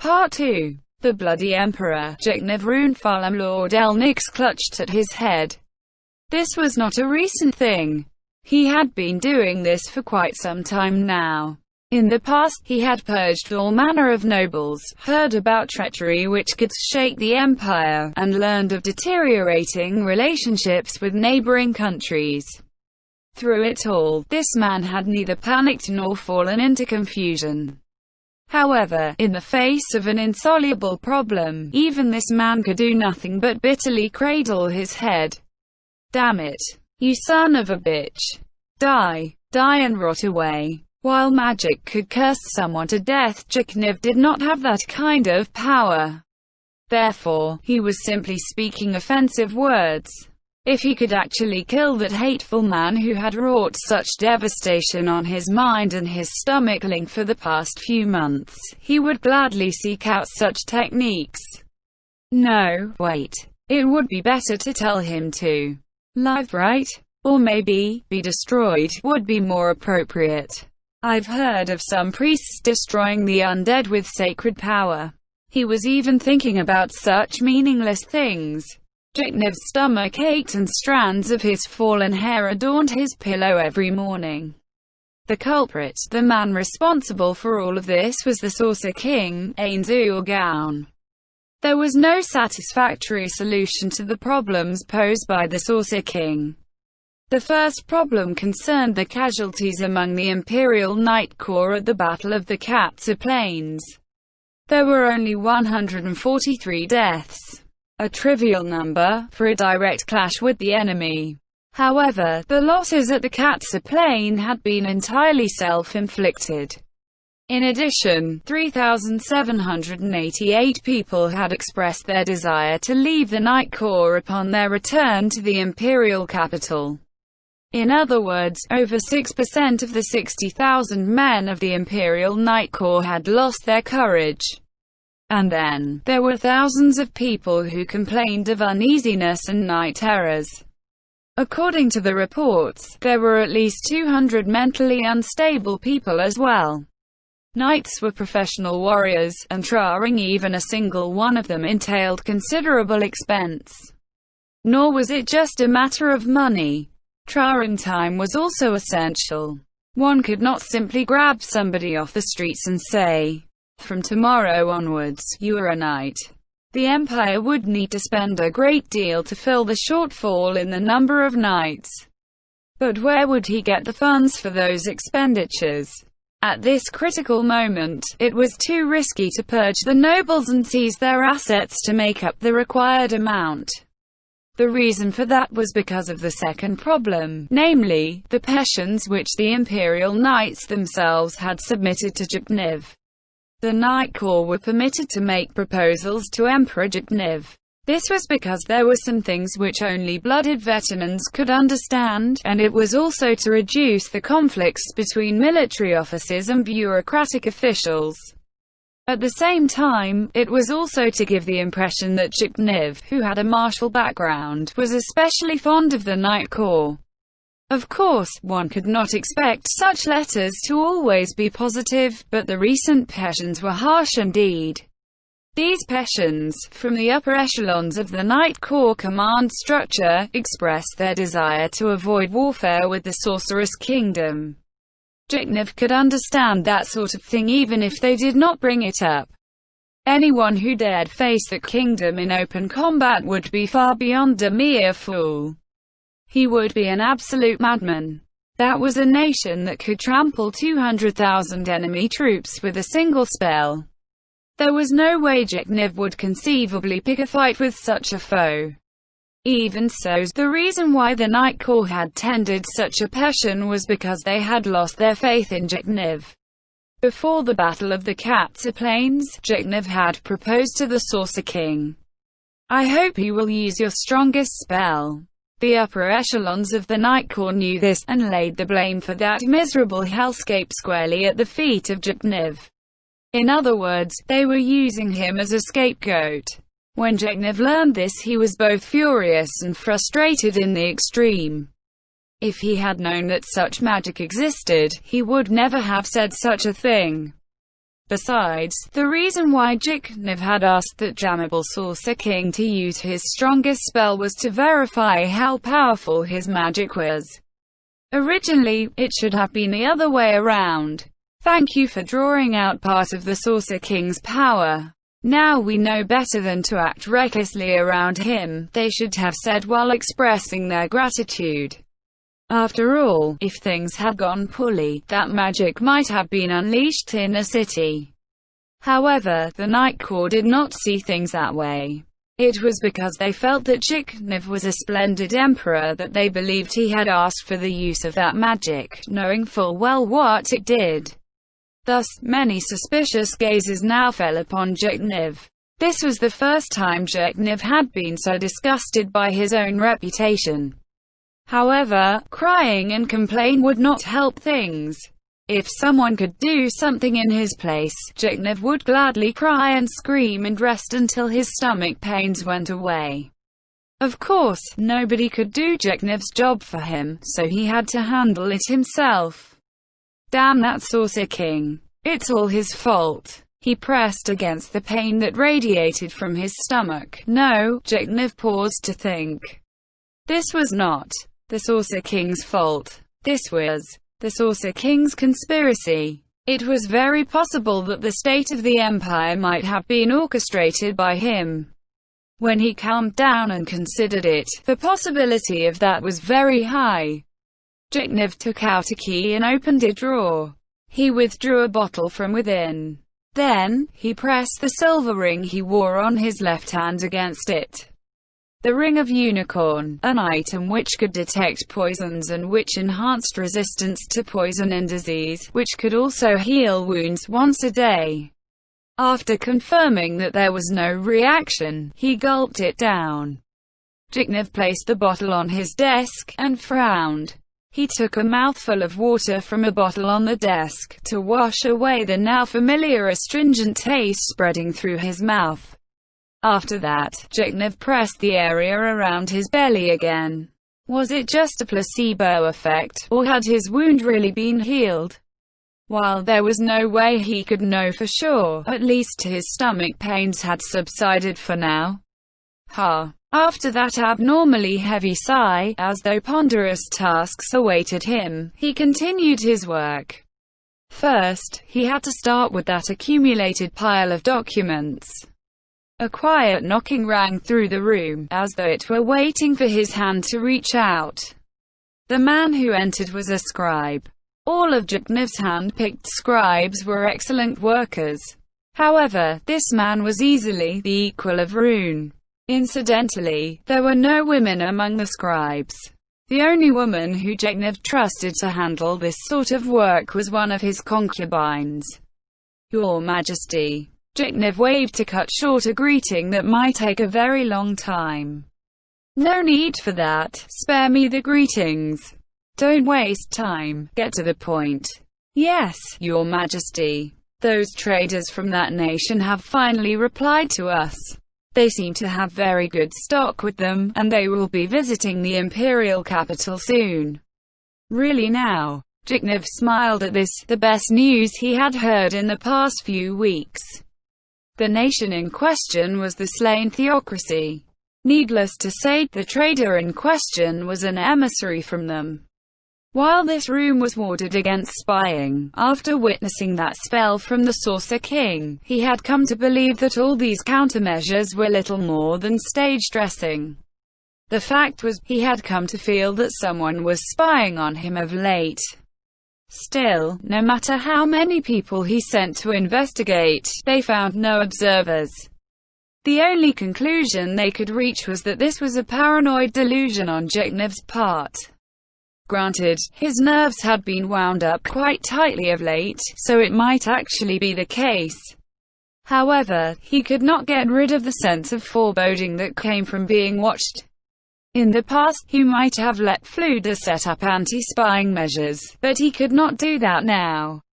Part 2. The Bloody Emperor. Jignev Runfalam. Lord Elnix clutched at his head. This was not a recent thing. He had been doing this for quite some time now. In the past, he had purged all manner of nobles, heard about treachery which could shake the empire, and learned of deteriorating relationships with neighboring countries. Through it all, this man had neither panicked nor fallen into confusion. However, in the face of an insoluble problem, even this man could do nothing but bitterly cradle his head. Damn it. You son of a bitch. Die. Die and rot away. While magic could curse someone to death, Jignev did not have that kind of power. Therefore, he was simply speaking offensive words. If he could actually kill that hateful man who had wrought such devastation on his mind and his stomachling for the past few months, he would gladly seek out such techniques. No, wait. It would be better to tell him to live, right? Or maybe, be destroyed, would be more appropriate. I've heard of some priests destroying the undead with sacred power. He was even thinking about such meaningless things. Jignev's stomach ached and strands of his fallen hair adorned his pillow every morning. The culprit, the man responsible for all of this, was the Saucer King, Ainzu Gaon. There was no satisfactory solution to the problems posed by the Saucer King. The first problem concerned the casualties among the Imperial Knight Corps at the Battle of the Katsa Plains. There were only 143 deaths. A trivial number, for a direct clash with the enemy. However, the losses at the Katsa Plain had been entirely self-inflicted. In addition, 3,788 people had expressed their desire to leave the Knight Corps upon their return to the imperial capital. In other words, over 6% of the 60,000 men of the Imperial Knight Corps had lost their courage. And then, there were thousands of people who complained of uneasiness and night terrors. According to the reports, there were at least 200 mentally unstable people as well. Knights were professional warriors, and trying even a single one of them entailed considerable expense. Nor was it just a matter of money. Trying time was also essential. One could not simply grab somebody off the streets and say, "From tomorrow onwards, you are a knight." The empire would need to spend a great deal to fill the shortfall in the number of knights. But where would he get the funds for those expenditures? At this critical moment, it was too risky to purge the nobles and seize their assets to make up the required amount. The reason for that was because of the second problem, namely, the petitions which the Imperial Knights themselves had submitted to Jignev. The Knight Corps were permitted to make proposals to Emperor Jignev. This was because there were some things which only blooded veterans could understand, and it was also to reduce the conflicts between military officers and bureaucratic officials. At the same time, it was also to give the impression that Jignev, who had a martial background, was especially fond of the Knight Corps. Of course, one could not expect such letters to always be positive, but the recent petitions were harsh indeed. These petitions, from the upper echelons of the Knight Corps command structure, expressed their desire to avoid warfare with the Sorceress Kingdom. Jignev could understand that sort of thing even if they did not bring it up. Anyone who dared face the kingdom in open combat would be far beyond a mere fool. He would be an absolute madman. That was a nation that could trample 200,000 enemy troops with a single spell. There was no way Jignev would conceivably pick a fight with such a foe. Even so, the reason why the Knight Corps had tendered such a petition was because they had lost their faith in Jignev. Before the Battle of the Katsa Plains, Jignev had proposed to the Saucer King, "I hope he will use your strongest spell." The upper echelons of the Knight Corps knew this, and laid the blame for that miserable hellscape squarely at the feet of Jignev. In other words, they were using him as a scapegoat. When Jignev learned this, he was both furious and frustrated in the extreme. If he had known that such magic existed, he would never have said such a thing. Besides, the reason why Jiknev had asked that Jamable Saucer King to use his strongest spell was to verify how powerful his magic was. Originally, it should have been the other way around. Thank you for drawing out part of the Saucer King's power. Now we know better than to act recklessly around him, they should have said while expressing their gratitude. After all, if things had gone poorly, that magic might have been unleashed in a city. However, the Night Corps did not see things that way. It was because they felt that Jiknev was a splendid emperor that they believed he had asked for the use of that magic, knowing full well what it did. Thus, many suspicious gazes now fell upon Jiknev. This was the first time Jiknev had been so disgusted by his own reputation. However, crying and complain would not help things. If someone could do something in his place, Jiknev would gladly cry and scream and rest until his stomach pains went away. Of course, nobody could do Jiknev's job for him, so he had to handle it himself. Damn that Saucer King. It's all his fault. He pressed against the pain that radiated from his stomach. No, Jiknev paused to think. This was not the Saucer King's fault. This was the Saucer King's conspiracy. It was very possible that the state of the Empire might have been orchestrated by him. When he calmed down and considered it, the possibility of that was very high. Jiknev took out a key and opened a drawer. He withdrew a bottle from within. Then, he pressed the silver ring he wore on his left hand against it. The Ring of Unicorn, an item which could detect poisons and which enhanced resistance to poison and disease, which could also heal wounds once a day. After confirming that there was no reaction, he gulped it down. Jiknev placed the bottle on his desk, and frowned. He took a mouthful of water from a bottle on the desk, to wash away the now familiar astringent taste spreading through his mouth. After that, Jiknev pressed the area around his belly again. Was it just a placebo effect, or had his wound really been healed? While there was no way he could know for sure, at least his stomach pains had subsided for now. After that abnormally heavy sigh, as though ponderous tasks awaited him, he continued his work. First, he had to start with that accumulated pile of documents. A quiet knocking rang through the room, as though it were waiting for his hand to reach out. The man who entered was a scribe. All of Jiknev's hand-picked scribes were excellent workers. However, this man was easily the equal of Rune. Incidentally, there were no women among the scribes. The only woman who Jiknev trusted to handle this sort of work was one of his concubines. Your Majesty. Jiknev waved to cut short a greeting that might take a very long time. No need for that, spare me the greetings. Don't waste time, get to the point. Yes, Your Majesty. Those traders from that nation have finally replied to us. They seem to have very good stock with them, and they will be visiting the imperial capital soon. Really now? Jiknev smiled at this, the best news he had heard in the past few weeks. The nation in question was the slain theocracy. Needless to say, the trader in question was an emissary from them. While this room was warded against spying, after witnessing that spell from the Saucer King, he had come to believe that all these countermeasures were little more than stage dressing. The fact was, he had come to feel that someone was spying on him of late. Still, no matter how many people he sent to investigate, they found no observers. The only conclusion they could reach was that this was a paranoid delusion on Jiknev's part. Granted, his nerves had been wound up quite tightly of late, so it might actually be the case. However, he could not get rid of the sense of foreboding that came from being watched. In the past, he might have let Fluda set up anti-spying measures, but he could not do that now.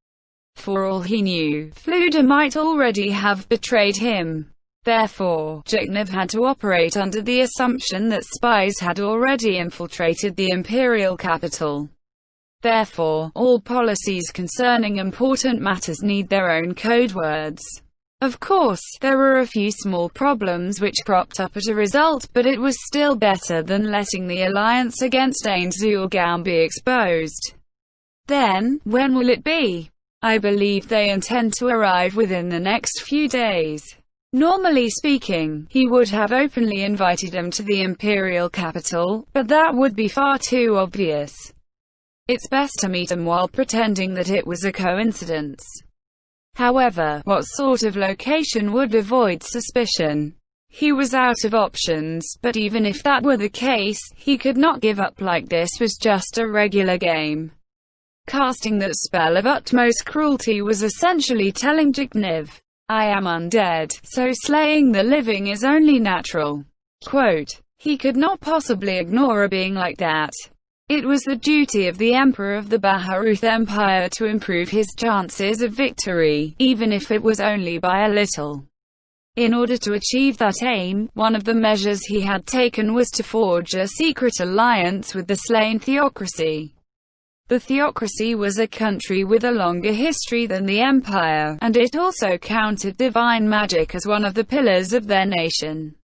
For all he knew, Fluda might already have betrayed him. Therefore, Jiknev had to operate under the assumption that spies had already infiltrated the imperial capital. Therefore, all policies concerning important matters need their own code words. Of course, there were a few small problems which cropped up as a result, but it was still better than letting the alliance against Ainzhuogang be exposed. Then, when will it be? I believe they intend to arrive within the next few days. Normally speaking, he would have openly invited them to the imperial capital, but that would be far too obvious. It's best to meet him while pretending that it was a coincidence. However, what sort of location would avoid suspicion? He was out of options, but even if that were the case, he could not give up like this was just a regular game. Casting that spell of utmost cruelty was essentially telling Jignev, "I am undead, so slaying the living is only natural." Quote, he could not possibly ignore a being like that. It was the duty of the Emperor of the Baharuth Empire to improve his chances of victory, even if it was only by a little. In order to achieve that aim, one of the measures he had taken was to forge a secret alliance with the slain theocracy. The theocracy was a country with a longer history than the empire, and it also counted divine magic as one of the pillars of their nation.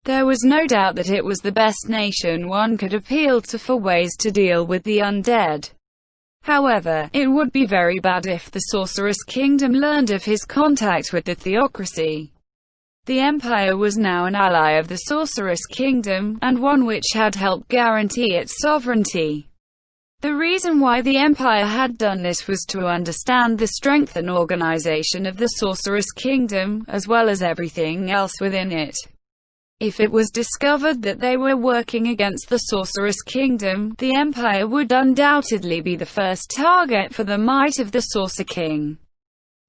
There was no doubt that it was the best nation one could appeal to for ways to deal with the undead. However, it would be very bad if the Sorceress Kingdom learned of his contact with the theocracy. The Empire was now an ally of the Sorceress Kingdom, and one which had helped guarantee its sovereignty. The reason why the Empire had done this was to understand the strength and organization of the Sorceress Kingdom, as well as everything else within it. If it was discovered that they were working against the Sorceress Kingdom, the Empire would undoubtedly be the first target for the might of the Sorcerer King.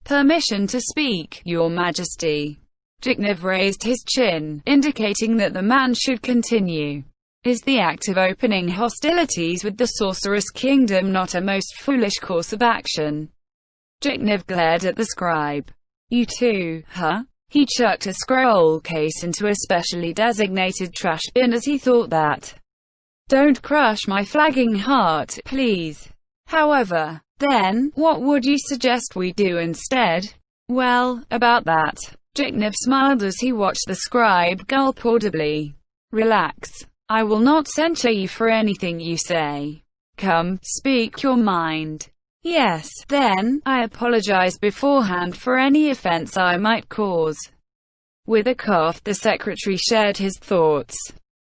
Permission to speak, Your Majesty. Jignev raised his chin, indicating that the man should continue. Is the act of opening hostilities with the Sorceress Kingdom not a most foolish course of action? Jignev glared at the scribe. You too, huh? He chucked a scroll case into a specially designated trash bin as he thought that. Don't crush my flagging heart, please. However, then, what would you suggest we do instead? Well, about that. Jignev smiled as he watched the scribe gulp audibly. Relax. I will not censure you for anything you say. Come, speak your mind. Yes, then, I apologize beforehand for any offense I might cause. With a cough, the secretary shared his thoughts.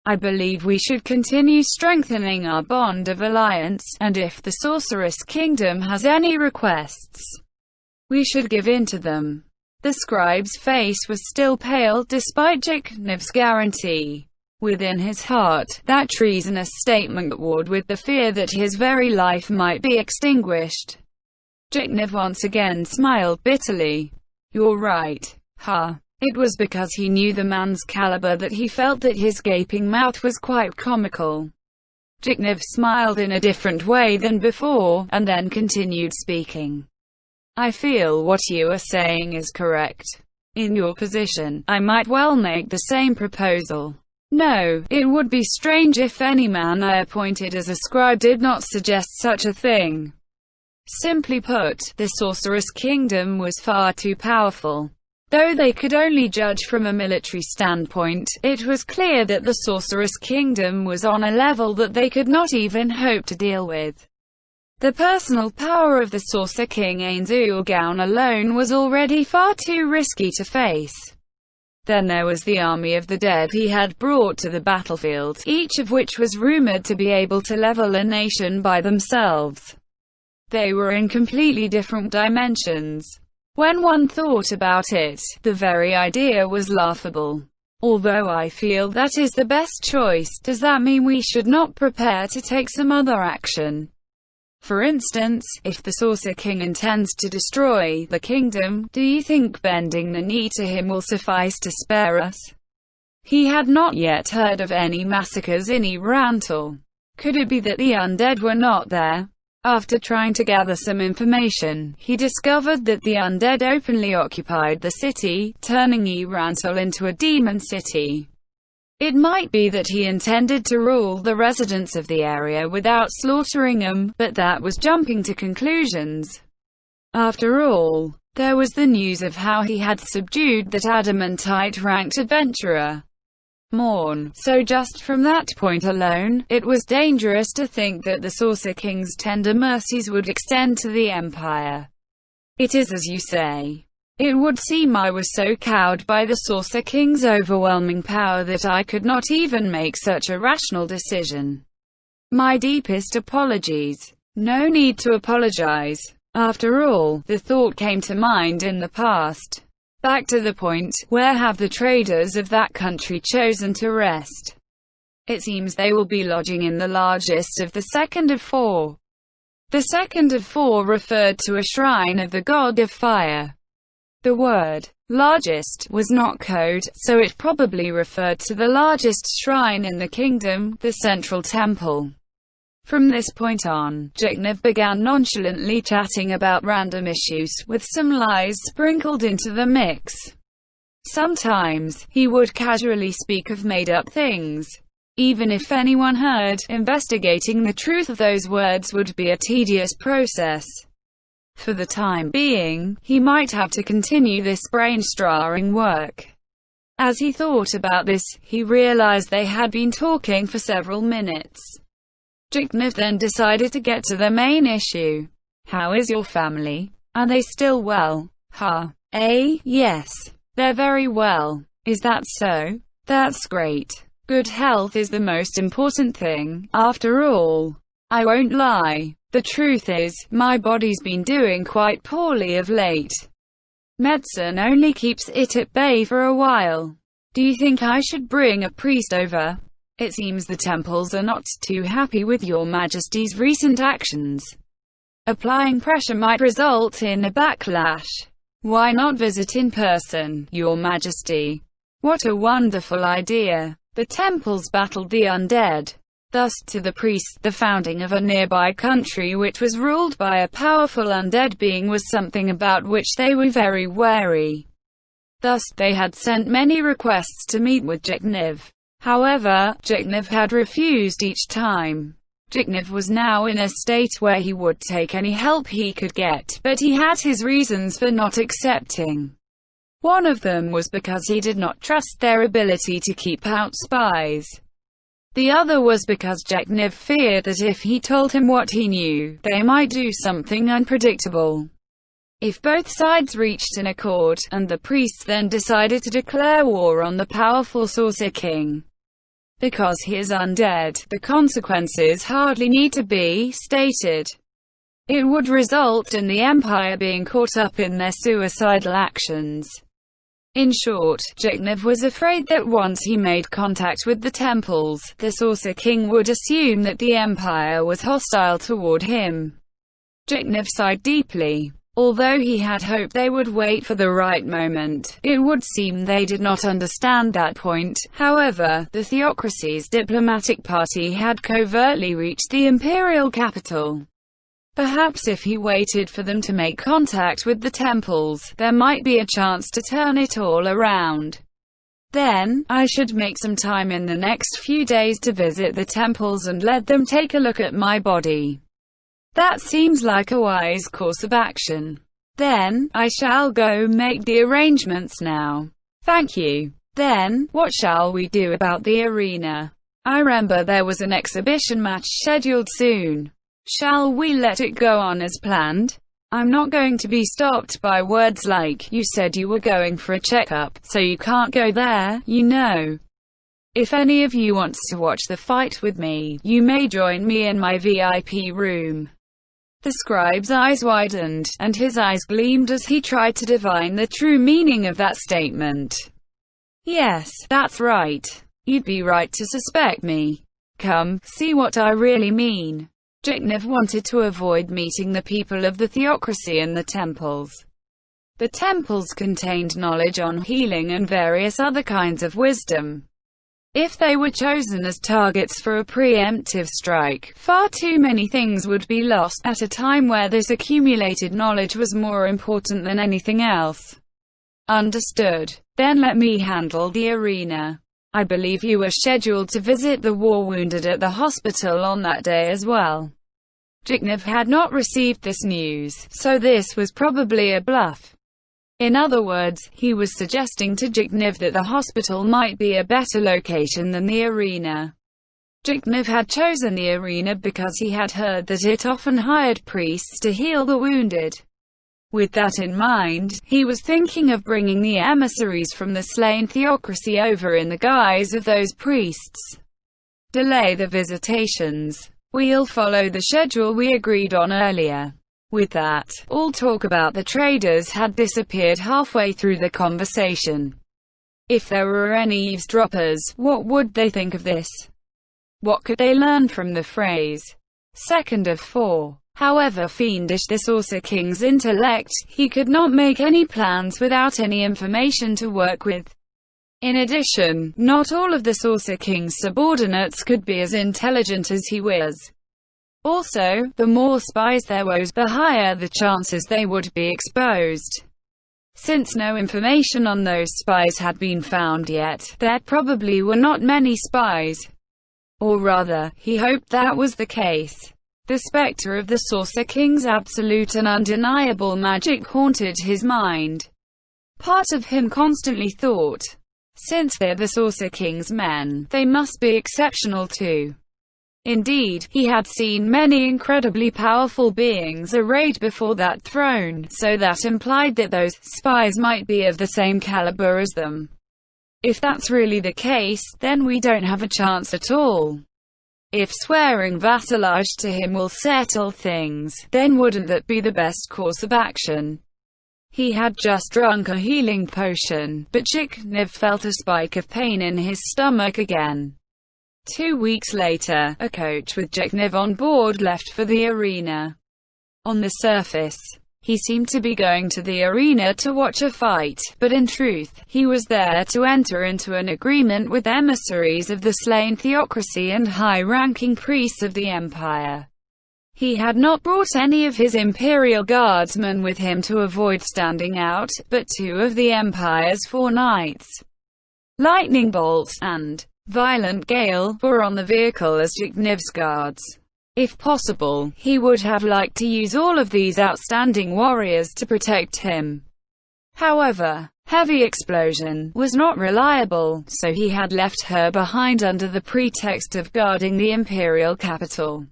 I believe we should continue strengthening our bond of alliance, and if the Sorceress Kingdom has any requests, we should give in to them. The scribe's face was still pale despite Jignev's guarantee. Within his heart, that treasonous statement warred with the fear that his very life might be extinguished. Jignev once again smiled bitterly. You're right. Huh. It was because he knew the man's caliber that he felt that his gaping mouth was quite comical. Jignev smiled in a different way than before, and then continued speaking. I feel what you are saying is correct. In your position, I might well make the same proposal. No, it would be strange if any man I appointed as a scribe did not suggest such a thing. Simply put, the Sorceress Kingdom was far too powerful. Though they could only judge from a military standpoint, it was clear that the Sorceress Kingdom was on a level that they could not even hope to deal with. The personal power of the Sorcerer King Ainzhuogang alone was already far too risky to face. Then there was the army of the dead he had brought to the battlefield, each of which was rumored to be able to level a nation by themselves. They were in completely different dimensions. When one thought about it, the very idea was laughable. Although I feel that is the best choice, does that mean we should not prepare to take some other action? For instance, if the Sorcerer King intends to destroy the kingdom, do you think bending the knee to him will suffice to spare us? He had not yet heard of any massacres in Irantal. Could it be that the undead were not there? After trying to gather some information, he discovered that the undead openly occupied the city, turning Irantal into a demon city. It might be that he intended to rule the residents of the area without slaughtering them, but that was jumping to conclusions. After all, there was the news of how he had subdued that adamantite-ranked adventurer, Morn. So just from that point alone, it was dangerous to think that the Saucer King's tender mercies would extend to the Empire. It is as you say. It would seem I was so cowed by the Saucer King's overwhelming power that I could not even make such a rational decision. My deepest apologies. No need to apologize. After all, the thought came to mind in the past. Back to the point, where have the traders of that country chosen to rest? It seems they will be lodging in the largest of the second of four. The second of four referred to a shrine of the god of fire. The word largest was not code, so it probably referred to the largest shrine in the kingdom, the central temple. From this point on, Jeknev began nonchalantly chatting about random issues, with some lies sprinkled into the mix. Sometimes, he would casually speak of made-up things. Even if anyone heard, investigating the truth of those words would be a tedious process. For the time being, he might have to continue this brain-stirring work. As he thought about this, he realized they had been talking for several minutes. Jeknev then decided to get to the main issue. How is your family? Are they still well? Yes. They're very well. Is that so? That's great. Good health is the most important thing, after all. I won't lie. The truth is, my body's been doing quite poorly of late. Medicine only keeps it at bay for a while. Do you think I should bring a priest over? It seems the temples are not too happy with your Majesty's recent actions. Applying pressure might result in a backlash. Why not visit in person, Your Majesty? What a wonderful idea. The temples battled the undead. Thus, to the priests, the founding of a nearby country which was ruled by a powerful undead being was something about which they were very wary. Thus, they had sent many requests to meet with Jeknev. However, Jeknev had refused each time. Jeknev was now in a state where he would take any help he could get, but he had his reasons for not accepting. One of them was because he did not trust their ability to keep out spies. The other was because Jeknev feared that if he told him what he knew, they might do something unpredictable. If both sides reached an accord, and the priests then decided to declare war on the powerful Saucer King, because he is undead, the consequences hardly need to be stated. It would result in the Empire being caught up in their suicidal actions. In short, Jeknev was afraid that once he made contact with the temples, the Saucer King would assume that the Empire was hostile toward him. Jeknev sighed deeply. Although he had hoped they would wait for the right moment, it would seem they did not understand that point. However, the theocracy's diplomatic party had covertly reached the imperial capital. Perhaps if he waited for them to make contact with the temples, there might be a chance to turn it all around. Then, I should make some time in the next few days to visit the temples and let them take a look at my body. That seems like a wise course of action. Then, I shall go make the arrangements now. Thank you. Then, what shall we do about the arena? I remember there was an exhibition match scheduled soon. Shall we let it go on as planned? I'm not going to be stopped by words like, you said you were going for a checkup, so you can't go there, you know. If any of you wants to watch the fight with me, you may join me in my VIP room. The scribe's eyes widened, and his eyes gleamed as he tried to divine the true meaning of that statement. Yes, that's right. You'd be right to suspect me. Come, see what I really mean. Jeknev wanted to avoid meeting the people of the theocracy in the temples. The temples contained knowledge on healing and various other kinds of wisdom. If they were chosen as targets for a preemptive strike, far too many things would be lost, at a time where this accumulated knowledge was more important than anything else. Understood. Then let me handle the arena. I believe you were scheduled to visit the war wounded at the hospital on that day as well. Zhigniew had not received this news, so this was probably a bluff. In other words, he was suggesting to Zhigniew that the hospital might be a better location than the arena. Zhigniew had chosen the arena because he had heard that it often hired priests to heal the wounded. With that in mind, he was thinking of bringing the emissaries from the slain theocracy over in the guise of those priests. Delay the visitations. We'll follow the schedule we agreed on earlier. With that, all talk about the traders had disappeared halfway through the conversation. If there were any eavesdroppers, what would they think of this? What could they learn from the phrase, second of four? However fiendish the Saucer King's intellect, he could not make any plans without any information to work with. In addition, not all of the Saucer King's subordinates could be as intelligent as he was. Also, the more spies there was, the higher the chances they would be exposed. Since no information on those spies had been found yet, there probably were not many spies. Or rather, he hoped that was the case. The specter of the Saucer King's absolute and undeniable magic haunted his mind. Part of him constantly thought, since they're the Saucer King's men, they must be exceptional too. Indeed, he had seen many incredibly powerful beings arrayed before that throne, so that implied that those spies might be of the same caliber as them. If that's really the case, then we don't have a chance at all. If swearing vassalage to him will settle things, then wouldn't that be the best course of action? He had just drunk a healing potion, but Zhigniew felt a spike of pain in his stomach again. 2 weeks later, a coach with Zhigniew on board left for the arena. On the surface, he seemed to be going to the arena to watch a fight, but in truth, he was there to enter into an agreement with emissaries of the slain theocracy and high-ranking priests of the empire. He had not brought any of his imperial guardsmen with him to avoid standing out, but 2 of the empire's 4 knights, Lightning Bolt and Violent Gale, were on the vehicle as Zhigniew's guards. If possible, he would have liked to use all of these outstanding warriors to protect him. However, Heavy Explosion was not reliable, so he had left her behind under the pretext of guarding the imperial capital.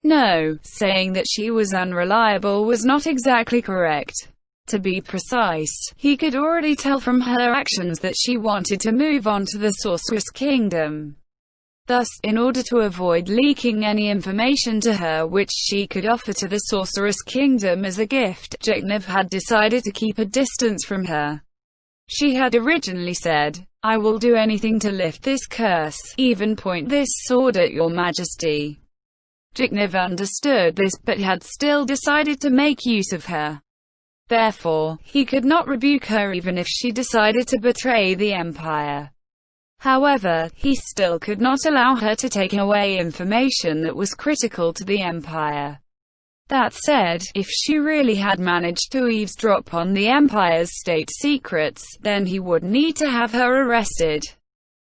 No, saying that she was unreliable was not exactly correct. To be precise, he could already tell from her actions that she wanted to move on to the Sorceress Kingdom. Thus, in order to avoid leaking any information to her which she could offer to the Sorceress Kingdom as a gift, Zhigniew had decided to keep a distance from her. She had originally said, "I will do anything to lift this curse, even point this sword at your majesty." Zhigniew understood this, but had still decided to make use of her. Therefore, he could not rebuke her even if she decided to betray the empire. However, he still could not allow her to take away information that was critical to the empire. That said, if she really had managed to eavesdrop on the empire's state secrets, then he would need to have her arrested.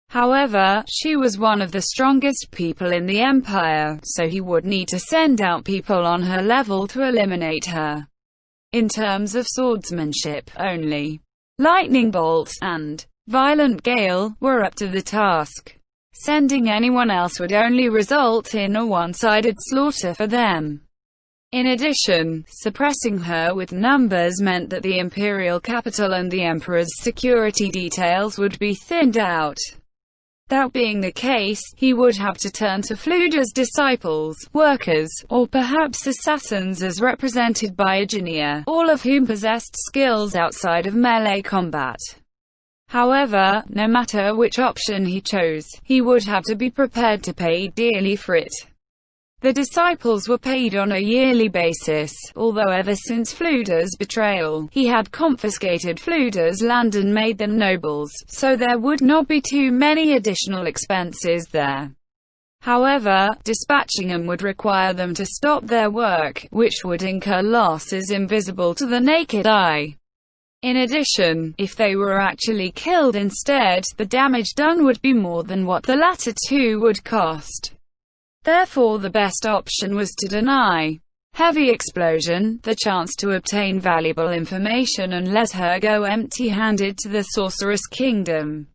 However, she was one of the strongest people in the empire, so he would need to send out people on her level to eliminate her. In terms of swordsmanship, only Lightning Bolt and Violent Gale were up to the task. Sending anyone else would only result in a one-sided slaughter for them. In addition, suppressing her with numbers meant that the imperial capital and the emperor's security details would be thinned out. That being the case, he would have to turn to Fluda's disciples, workers, or perhaps assassins as represented by Eugenia, all of whom possessed skills outside of melee combat. However, no matter which option he chose, he would have to be prepared to pay dearly for it. The disciples were paid on a yearly basis, although ever since Fluda's betrayal, he had confiscated Fluda's land and made them nobles, so there would not be too many additional expenses there. However, dispatching them would require them to stop their work, which would incur losses invisible to the naked eye. In addition, if they were actually killed instead, the damage done would be more than what the latter two would cost. Therefore the best option was to deny Heavy Explosion the chance to obtain valuable information and let her go empty-handed to the Sorceress Kingdom.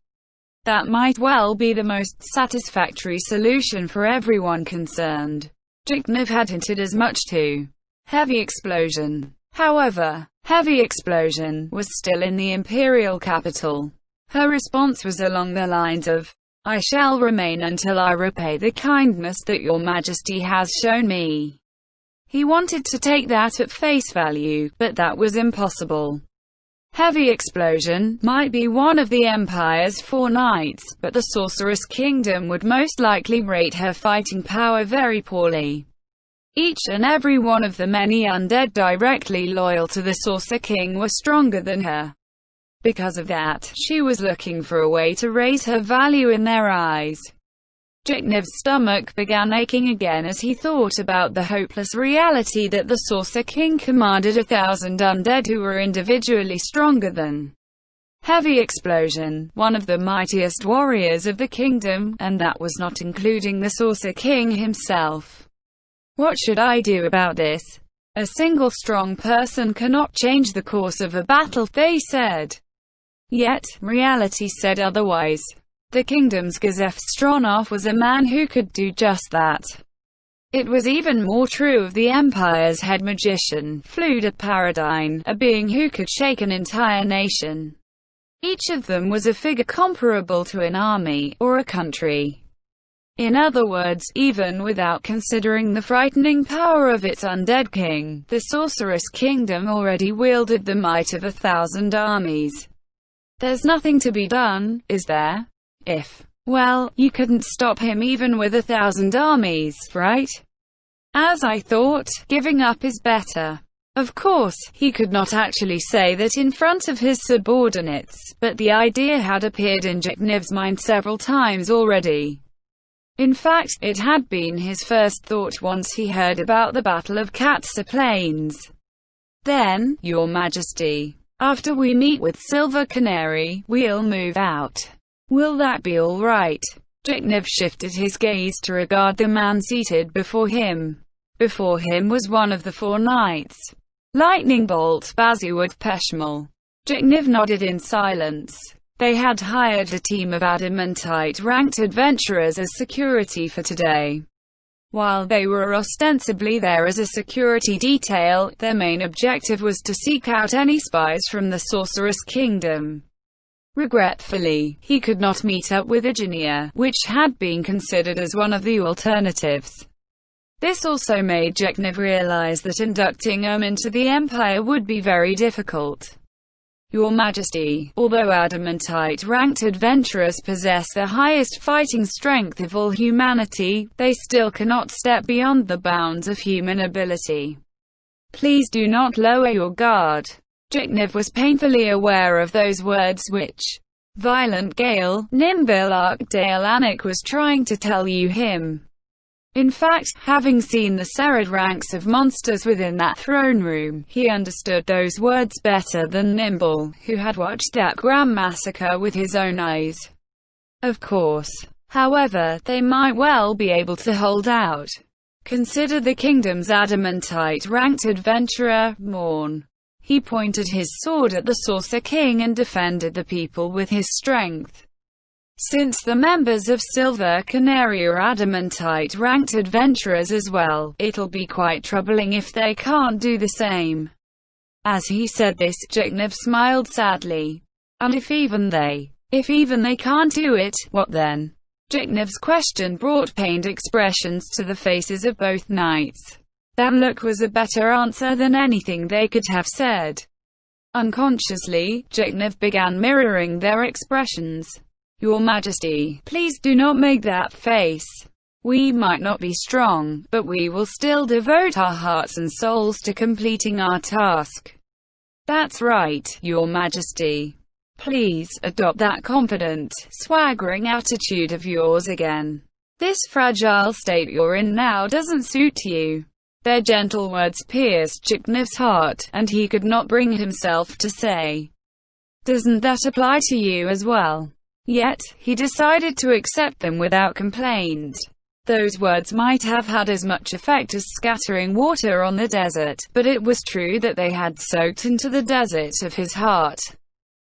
That might well be the most satisfactory solution for everyone concerned. Zhigniew had hinted as much to Heavy Explosion. However, Heavy Explosion was still in the imperial capital. Her response was along the lines of, "I shall remain until I repay the kindness that your majesty has shown me." He wanted to take that at face value, but that was impossible. Heavy Explosion might be one of the Empire's 4 knights, but the Sorceress Kingdom would most likely rate her fighting power very poorly. Each and every one of the many undead directly loyal to the Sorcerer King were stronger than her. Because of that, she was looking for a way to raise her value in their eyes. Zhigniew's stomach began aching again as he thought about the hopeless reality that the Sorcerer King commanded 1,000 undead who were individually stronger than Heavy Explosion, one of the mightiest warriors of the kingdom, and that was not including the Sorcerer King himself. What should I do about this? A single strong person cannot change the course of a battle, they said. Yet, reality said otherwise. The kingdom's Gazef Stronov was a man who could do just that. It was even more true of the Empire's head magician, Fluda Paradine, a being who could shake an entire nation. Each of them was a figure comparable to an army, or a country. In other words, even without considering the frightening power of its undead king, the Sorceress Kingdom already wielded the might of 1,000 armies. There's nothing to be done, is there? Well, you couldn't stop him even with 1,000 armies, right? As I thought, giving up is better. Of course, he could not actually say that in front of his subordinates, but the idea had appeared in Zhigniew's mind several times already. In fact, it had been his first thought once he heard about the Battle of Katsa Plains. Then, Your Majesty, after we meet with Silver Canary, we'll move out. Will that be all right? Zhigniew shifted his gaze to regard the man seated before him. Before him was one of the 4 knights. Lightning Bolt Baziwad Peshmal. Zhigniew nodded in silence. They had hired a team of adamantite-ranked adventurers as security for today. While they were ostensibly there as a security detail, their main objective was to seek out any spies from the Sorceress Kingdom. Regretfully, he could not meet up with Virginia, which had been considered as one of the alternatives. This also made Zhigniew realize that inducting into the Empire would be very difficult. Your Majesty, although adamantite-ranked adventurers possess the highest fighting strength of all humanity, they still cannot step beyond the bounds of human ability. Please do not lower your guard. Zhigniew was painfully aware of those words which Violent Gale, Nimbil Arkdale Anik was trying to tell him. In fact, having seen the serried ranks of monsters within that throne room, he understood those words better than Nimble, who had watched that Gram massacre with his own eyes. Of course. However, they might well be able to hold out. Consider the kingdom's adamantite-ranked adventurer, Morn. He pointed his sword at the Sorcerer King and defended the people with his strength. Since the members of Silver Canary are adamantite-ranked adventurers as well, it'll be quite troubling if they can't do the same. As he said this, Zhigniew smiled sadly. And if even they can't do it, what then? Zhigniew's question brought pained expressions to the faces of both knights. That look was a better answer than anything they could have said. Unconsciously, Zhigniew began mirroring their expressions. Your Majesty, please do not make that face. We might not be strong, but we will still devote our hearts and souls to completing our task. That's right, Your Majesty. Please, adopt that confident, swaggering attitude of yours again. This fragile state you're in now doesn't suit you. Their gentle words pierced Zhigniew's heart, and he could not bring himself to say, Doesn't that apply to you as well? Yet, he decided to accept them without complaint. Those words might have had as much effect as scattering water on the desert, but it was true that they had soaked into the desert of his heart.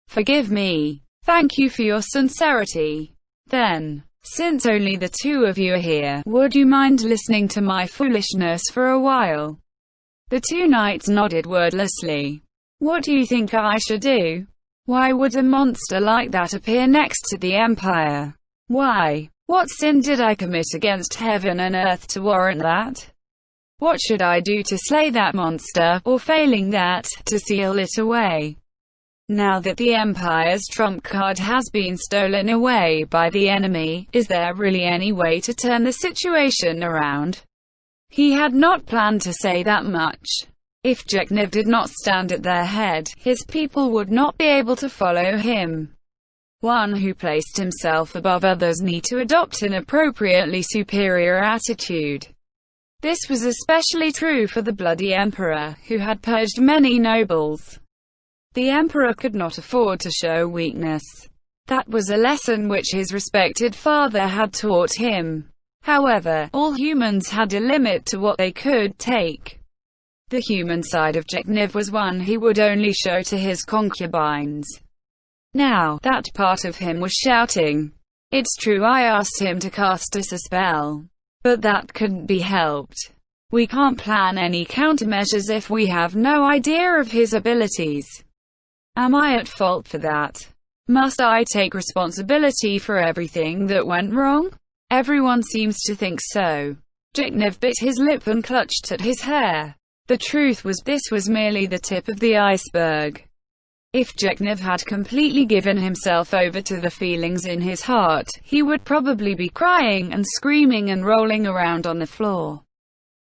Forgive me. Thank you for your sincerity. Then, since only the two of you are here, would you mind listening to my foolishness for a while? The two knights nodded wordlessly. What do you think I should do? Why would a monster like that appear next to the Empire? Why? What sin did I commit against heaven and earth to warrant that? What should I do to slay that monster, or failing that, to seal it away? Now that the Empire's trump card has been stolen away by the enemy, is there really any way to turn the situation around? He had not planned to say that much. If Jeknev did not stand at their head, his people would not be able to follow him. One who placed himself above others need to adopt an appropriately superior attitude. This was especially true for the bloody emperor, who had purged many nobles. The emperor could not afford to show weakness. That was a lesson which his respected father had taught him. However, all humans had a limit to what they could take. The human side of Jeknev was one he would only show to his concubines. Now, that part of him was shouting. It's true I asked him to cast us a spell. But that couldn't be helped. We can't plan any countermeasures if we have no idea of his abilities. Am I at fault for that? Must I take responsibility for everything that went wrong? Everyone seems to think so. Jeknev bit his lip and clutched at his hair. The truth was, this was merely the tip of the iceberg. If Jeknev had completely given himself over to the feelings in his heart, he would probably be crying and screaming and rolling around on the floor.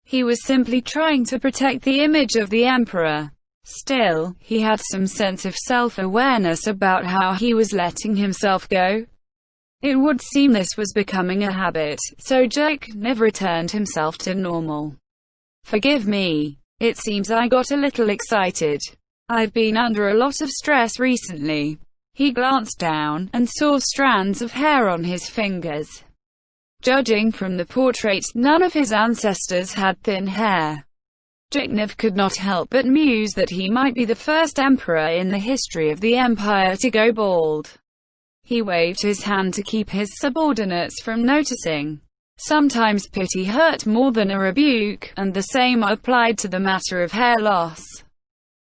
He was simply trying to protect the image of the emperor. Still, he had some sense of self-awareness about how he was letting himself go. It would seem this was becoming a habit, so Jeknev returned himself to normal. Forgive me. It seems I got a little excited. I've been under a lot of stress recently. He glanced down, and saw strands of hair on his fingers. Judging from the portrait, none of his ancestors had thin hair. Jeknev could not help but muse that he might be the first emperor in the history of the empire to go bald. He waved his hand to keep his subordinates from noticing. Sometimes pity hurt more than a rebuke, and the same applied to the matter of hair loss.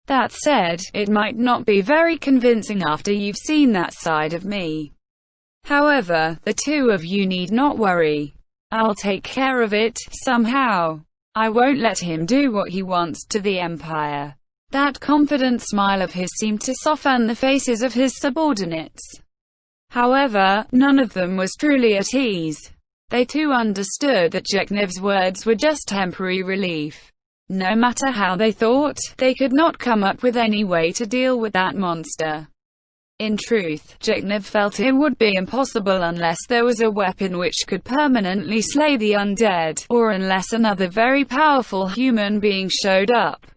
That said, it might not be very convincing after you've seen that side of me. However, the two of you need not worry. I'll take care of it, somehow. I won't let him do what he wants to the Empire. That confident smile of his seemed to soften the faces of his subordinates. However, none of them was truly at ease. They too understood that Jeknev's words were just temporary relief. No matter how they thought, they could not come up with any way to deal with that monster. In truth, Jeknev felt it would be impossible unless there was a weapon which could permanently slay the undead, or unless another very powerful human being showed up.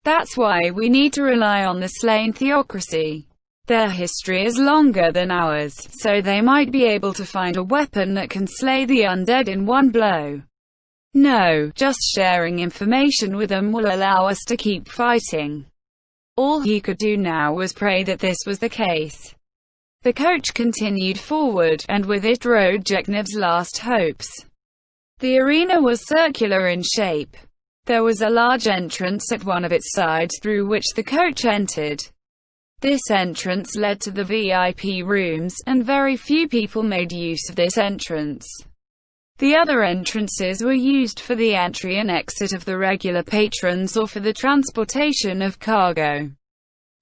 That's why we need to rely on the slain theocracy. Their history is longer than ours, so they might be able to find a weapon that can slay the undead in one blow. No, just sharing information with them will allow us to keep fighting. All he could do now was pray that this was the case. The coach continued forward, and with it rode Jeknev's last hopes. The arena was circular in shape. There was a large entrance at one of its sides through which the coach entered. This entrance led to the VIP rooms, and very few people made use of this entrance. The other entrances were used for the entry and exit of the regular patrons or for the transportation of cargo.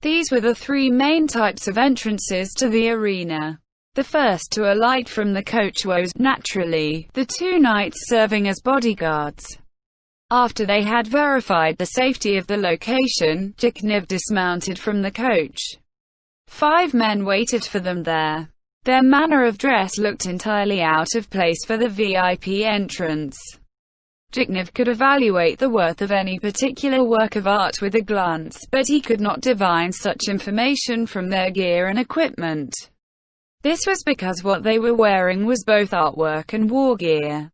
These were the three main types of entrances to the arena. The first to alight from the coach was, naturally, the two knights serving as bodyguards. After they had verified the safety of the location, Jeknev dismounted from the coach. 5 men waited for them there. Their manner of dress looked entirely out of place for the VIP entrance. Zhigniew could evaluate the worth of any particular work of art with a glance, but he could not divine such information from their gear and equipment. This was because what they were wearing was both artwork and war gear.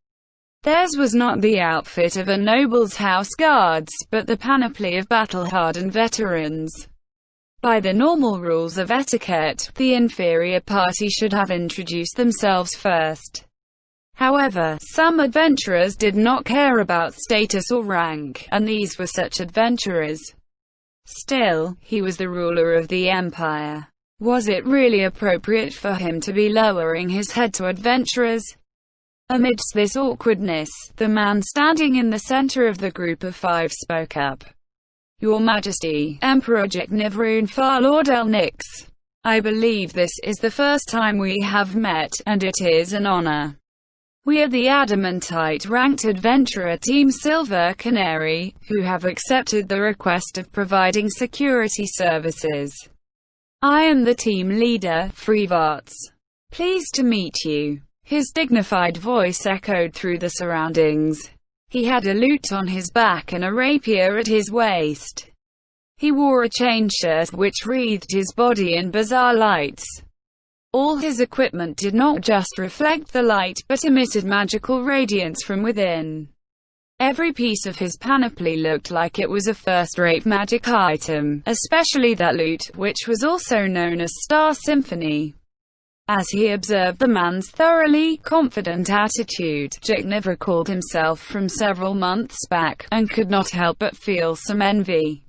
Theirs was not the outfit of a noble's house guards, but the panoply of battle-hardened veterans. By the normal rules of etiquette, the inferior party should have introduced themselves first. However, some adventurers did not care about status or rank, and these were such adventurers. Still, he was the ruler of the empire. Was it really appropriate for him to be lowering his head to adventurers? Amidst this awkwardness, the man standing in the center of the group of 5 spoke up. Your Majesty, Emperor Zhigniew Overlord Nix. I believe this is the first time we have met, and it is an honor. We are the Adamantite-ranked adventurer Team Silver Canary, who have accepted the request of providing security services. I am the team leader, v10. Pleased to meet you. His dignified voice echoed through the surroundings. He had a lute on his back and a rapier at his waist. He wore a chain shirt which wreathed his body in bizarre lights. All his equipment did not just reflect the light, but emitted magical radiance from within. Every piece of his panoply looked like it was a first-rate magic item, especially that lute, which was also known as Star Symphony. As he observed the man's thoroughly confident attitude, Zhigniew recalled himself from several months back, and could not help but feel some envy.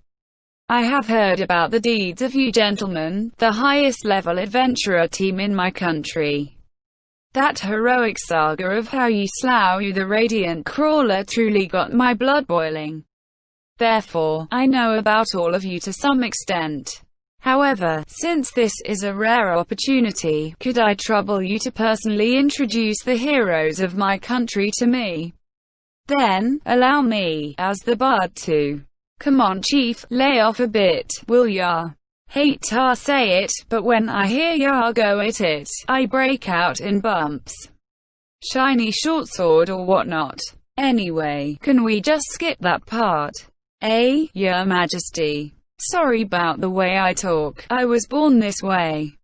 I have heard about the deeds of you gentlemen, the highest-level adventurer team in my country. That heroic saga of how you slew the Radiant Crawler truly got my blood boiling. Therefore, I know about all of you to some extent. However, since this is a rare opportunity, could I trouble you to personally introduce the heroes of my country to me? Then, allow me, as the bard to... Come on chief, lay off a bit, will ya? Hate to say it, but when I hear ya go at it, I break out in bumps. Shiny short sword or whatnot. Anyway, can we just skip that part? Your Majesty. Sorry about the way I talk, I was born this way.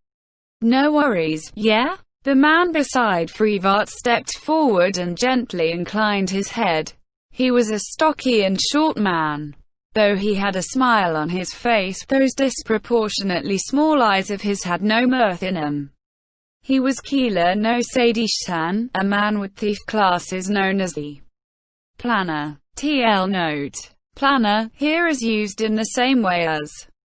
No worries, yeah? The man beside v10 stepped forward and gently inclined his head. He was a stocky and short man. Though he had a smile on his face, those disproportionately small eyes of his had no mirth in them. He was Keeler no Sadishan, a man with thief classes known as the Planner. TL note. Planner, here is used in the same way as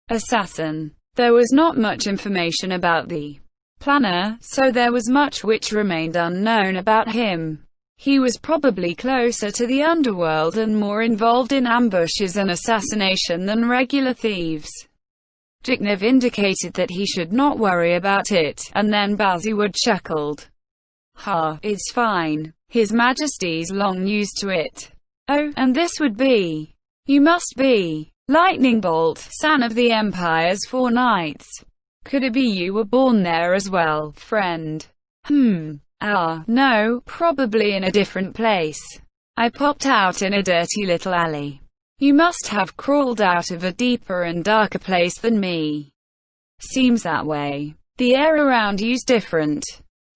assassin. There was not much information about the Planner, so there was much which remained unknown about him. He was probably closer to the underworld and more involved in ambushes and assassination than regular thieves. Zhigniew indicated that he should not worry about it, and then Baziwood chuckled. Ha, it's fine. His Majesty's long used to it. Oh, and this would be... You must be... Lightning Bolt, son of the Empire's 4 knights. Could it be you were born there as well, friend? No, probably in a different place. I popped out in a dirty little alley. You must have crawled out of a deeper and darker place than me. Seems that way. The air around you's different.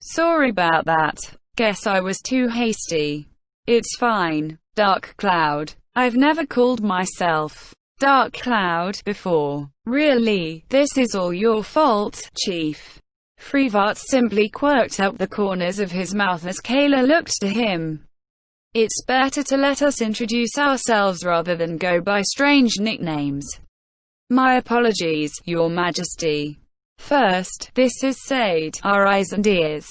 Sorry about that. Guess I was too hasty. It's fine. Dark Cloud. I've never called myself Dark Cloud before. Really, this is all your fault, Chief. v10 simply quirked up the corners of his mouth as Kayla looked to him. It's better to let us introduce ourselves rather than go by strange nicknames. My apologies, Your Majesty. First, this is Sade, our eyes and ears.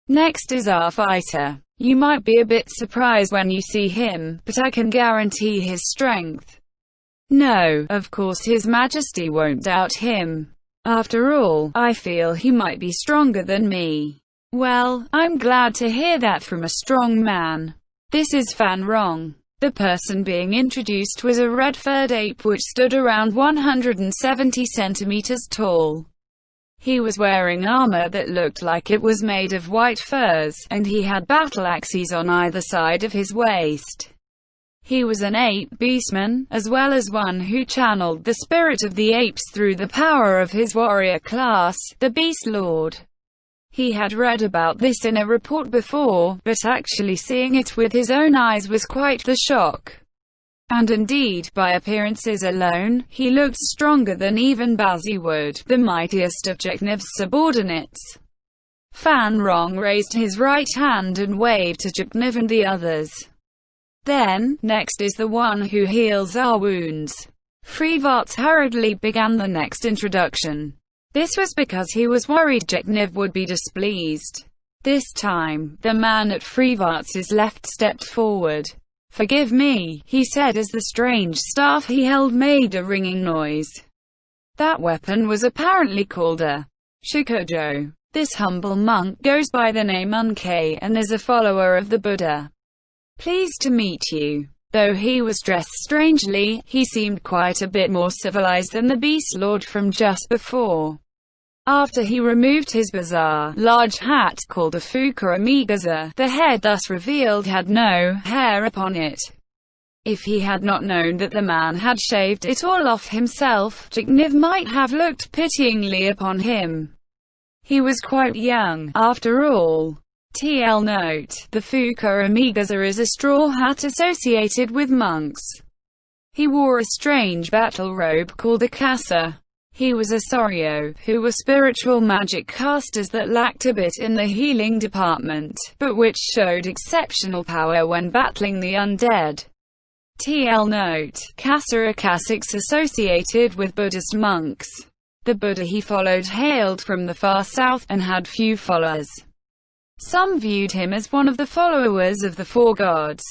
Next is our fighter. You might be a bit surprised when you see him, but I can guarantee his strength. No, of course His Majesty won't doubt him. After all, I feel he might be stronger than me. Well, I'm glad to hear that from a strong man. This is Fan Rong. The person being introduced was a red-furred ape which stood around 170 centimeters tall. He was wearing armor that looked like it was made of white furs, and he had battle axes on either side of his waist. He was an ape beastman, as well as one who channeled the spirit of the apes through the power of his warrior class, the Beast Lord. He had read about this in a report before, but actually seeing it with his own eyes was quite the shock. And indeed, by appearances alone, he looked stronger than even Baziwood, the mightiest of Jeknev's subordinates. Fan Rong raised his right hand and waved to Jeknev and the others. Then, next is the one who heals our wounds. Freevarts hurriedly began the next introduction. This was because he was worried Jeknev would be displeased. This time, the man at Freevarts' left stepped forward. "Forgive me," he said as the strange staff he held made a ringing noise. That weapon was apparently called a shikojo. This humble monk goes by the name Unkei and is a follower of the Buddha. "Pleased to meet you." Though he was dressed strangely, he seemed quite a bit more civilized than the Beast Lord from just before. After he removed his bizarre, large hat called a fukuramigaza, the head thus revealed had no hair upon it. If he had not known that the man had shaved it all off himself, Jeknev might have looked pityingly upon him. He was quite young, after all. TL note: the fukuramigaza is a straw hat associated with monks. He wore a strange battle robe called a kasa. He was a soryo, who were spiritual magic casters that lacked a bit in the healing department, but which showed exceptional power when battling the undead. TL note: kasa are Cassics associated with Buddhist monks. The Buddha he followed hailed from the far south, and had few followers. Some viewed him as one of the followers of the four gods.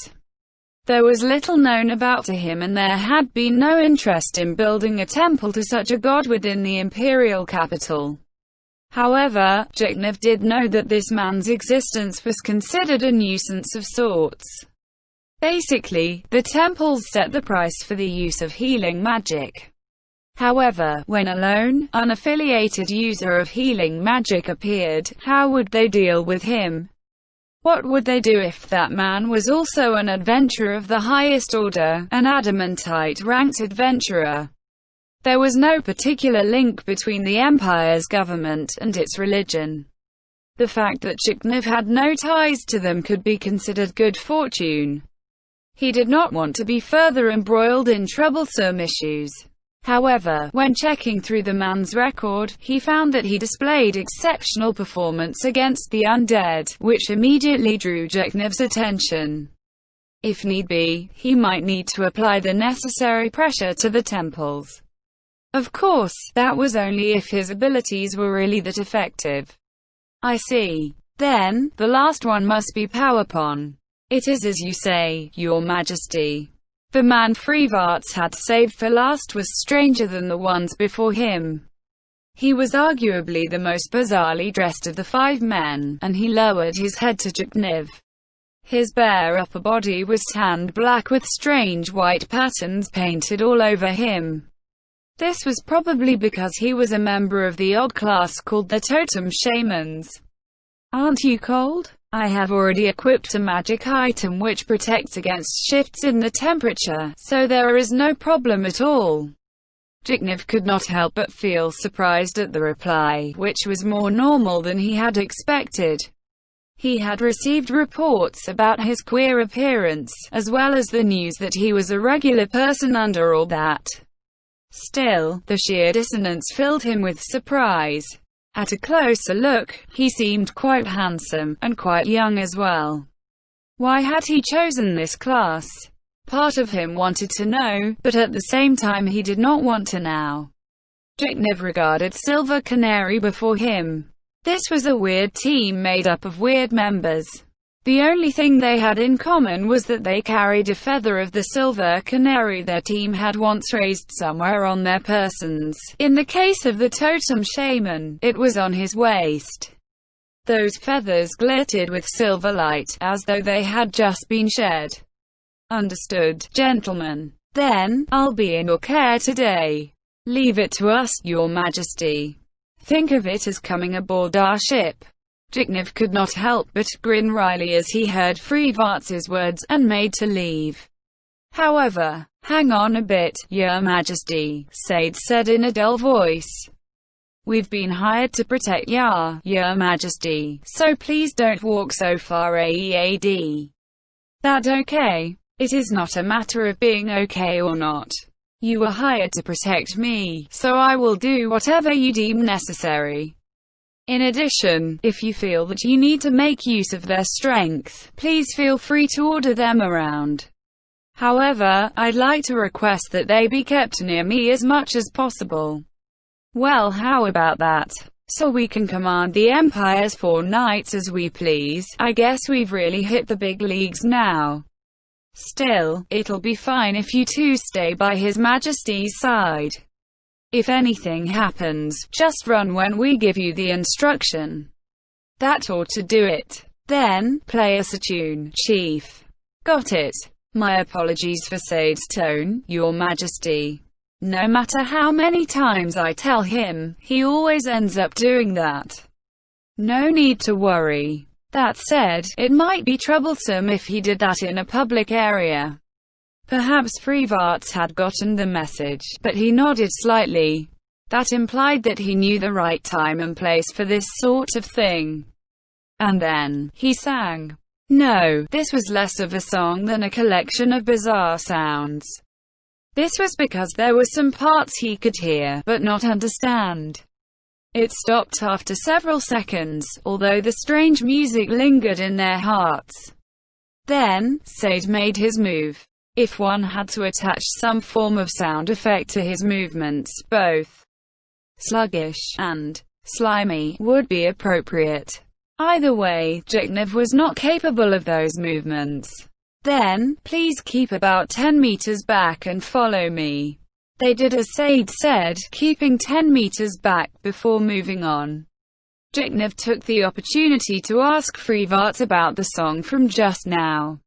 There was little known about him and there had been no interest in building a temple to such a god within the imperial capital. However, Jeknev did know that this man's existence was considered a nuisance of sorts. Basically, the temples set the price for the use of healing magic. However, when a lone, unaffiliated user of healing magic appeared, how would they deal with him? What would they do if that man was also an adventurer of the highest order, an adamantite-ranked adventurer? There was no particular link between the Empire's government and its religion. The fact that Jeknev had no ties to them could be considered good fortune. He did not want to be further embroiled in troublesome issues. However, when checking through the man's record, he found that he displayed exceptional performance against the undead, which immediately drew Jeknev's attention. If need be, he might need to apply the necessary pressure to the temples. Of course, that was only if his abilities were really that effective. I see. Then, the last one must be Powerpon. It is as you say, Your Majesty. The man Freevarts had saved for last was stranger than the ones before him. He was arguably the most bizarrely dressed of the 5 men, and he lowered his head to Jeknev. His bare upper body was tanned black with strange white patterns painted all over him. This was probably because he was a member of the odd class called the Totem Shamans. "Aren't you cold?" "I have already equipped a magic item which protects against shifts in the temperature, so there is no problem at all." Jeknev could not help but feel surprised at the reply, which was more normal than he had expected. He had received reports about his queer appearance, as well as the news that he was a regular person under all that. Still, the sheer dissonance filled him with surprise. At a closer look, he seemed quite handsome, and quite young as well. Why had he chosen this class? Part of him wanted to know, but at the same time he did not want to now. Jeknev regarded Silver Canary before him. This was a weird team made up of weird members. The only thing they had in common was that they carried a feather of the silver canary their team had once raised somewhere on their persons. In the case of the totem shaman, it was on his waist. Those feathers glittered with silver light, as though they had just been shed. "Understood, gentlemen. Then, I'll be in your care today. Leave it to us, Your Majesty. Think of it as coming aboard our ship." Jeknev could not help but grin wryly as he heard Freevarts' words, and made to leave. However, hang on a bit, Your Majesty, Sade said in a dull voice. We've been hired to protect Your Majesty, so please don't walk so far aead. That okay? It is not a matter of being okay or not. You were hired to protect me, so I will do whatever you deem necessary. In addition, if you feel that you need to make use of their strength, please feel free to order them around. However, I'd like to request that they be kept near me as much as possible. Well, how about that? So we can command the Empire's 4 knights as we please. I guess we've really hit the big leagues now. Still, it'll be fine if you two stay by His Majesty's side. If anything happens, just run when we give you the instruction. That ought to do it. Then, play us a tune, Chief. Got it. My apologies for Sade's tone, Your Majesty. No matter how many times I tell him, he always ends up doing that. No need to worry. That said, it might be troublesome if he did that in a public area. Perhaps Freevarts had gotten the message, but he nodded slightly. That implied that he knew the right time and place for this sort of thing. And then, he sang. No, this was less of a song than a collection of bizarre sounds. This was because there were some parts he could hear, but not understand. It stopped after several seconds, although the strange music lingered in their hearts. Then, Sade made his move. If one had to attach some form of sound effect to his movements, both sluggish and slimy would be appropriate. Either way, Jiknev was not capable of those movements. Then, please keep about 10 meters back and follow me. They did as Sade said, keeping 10 meters back before moving on. Jiknev took the opportunity to ask Freevarts about the song from just now.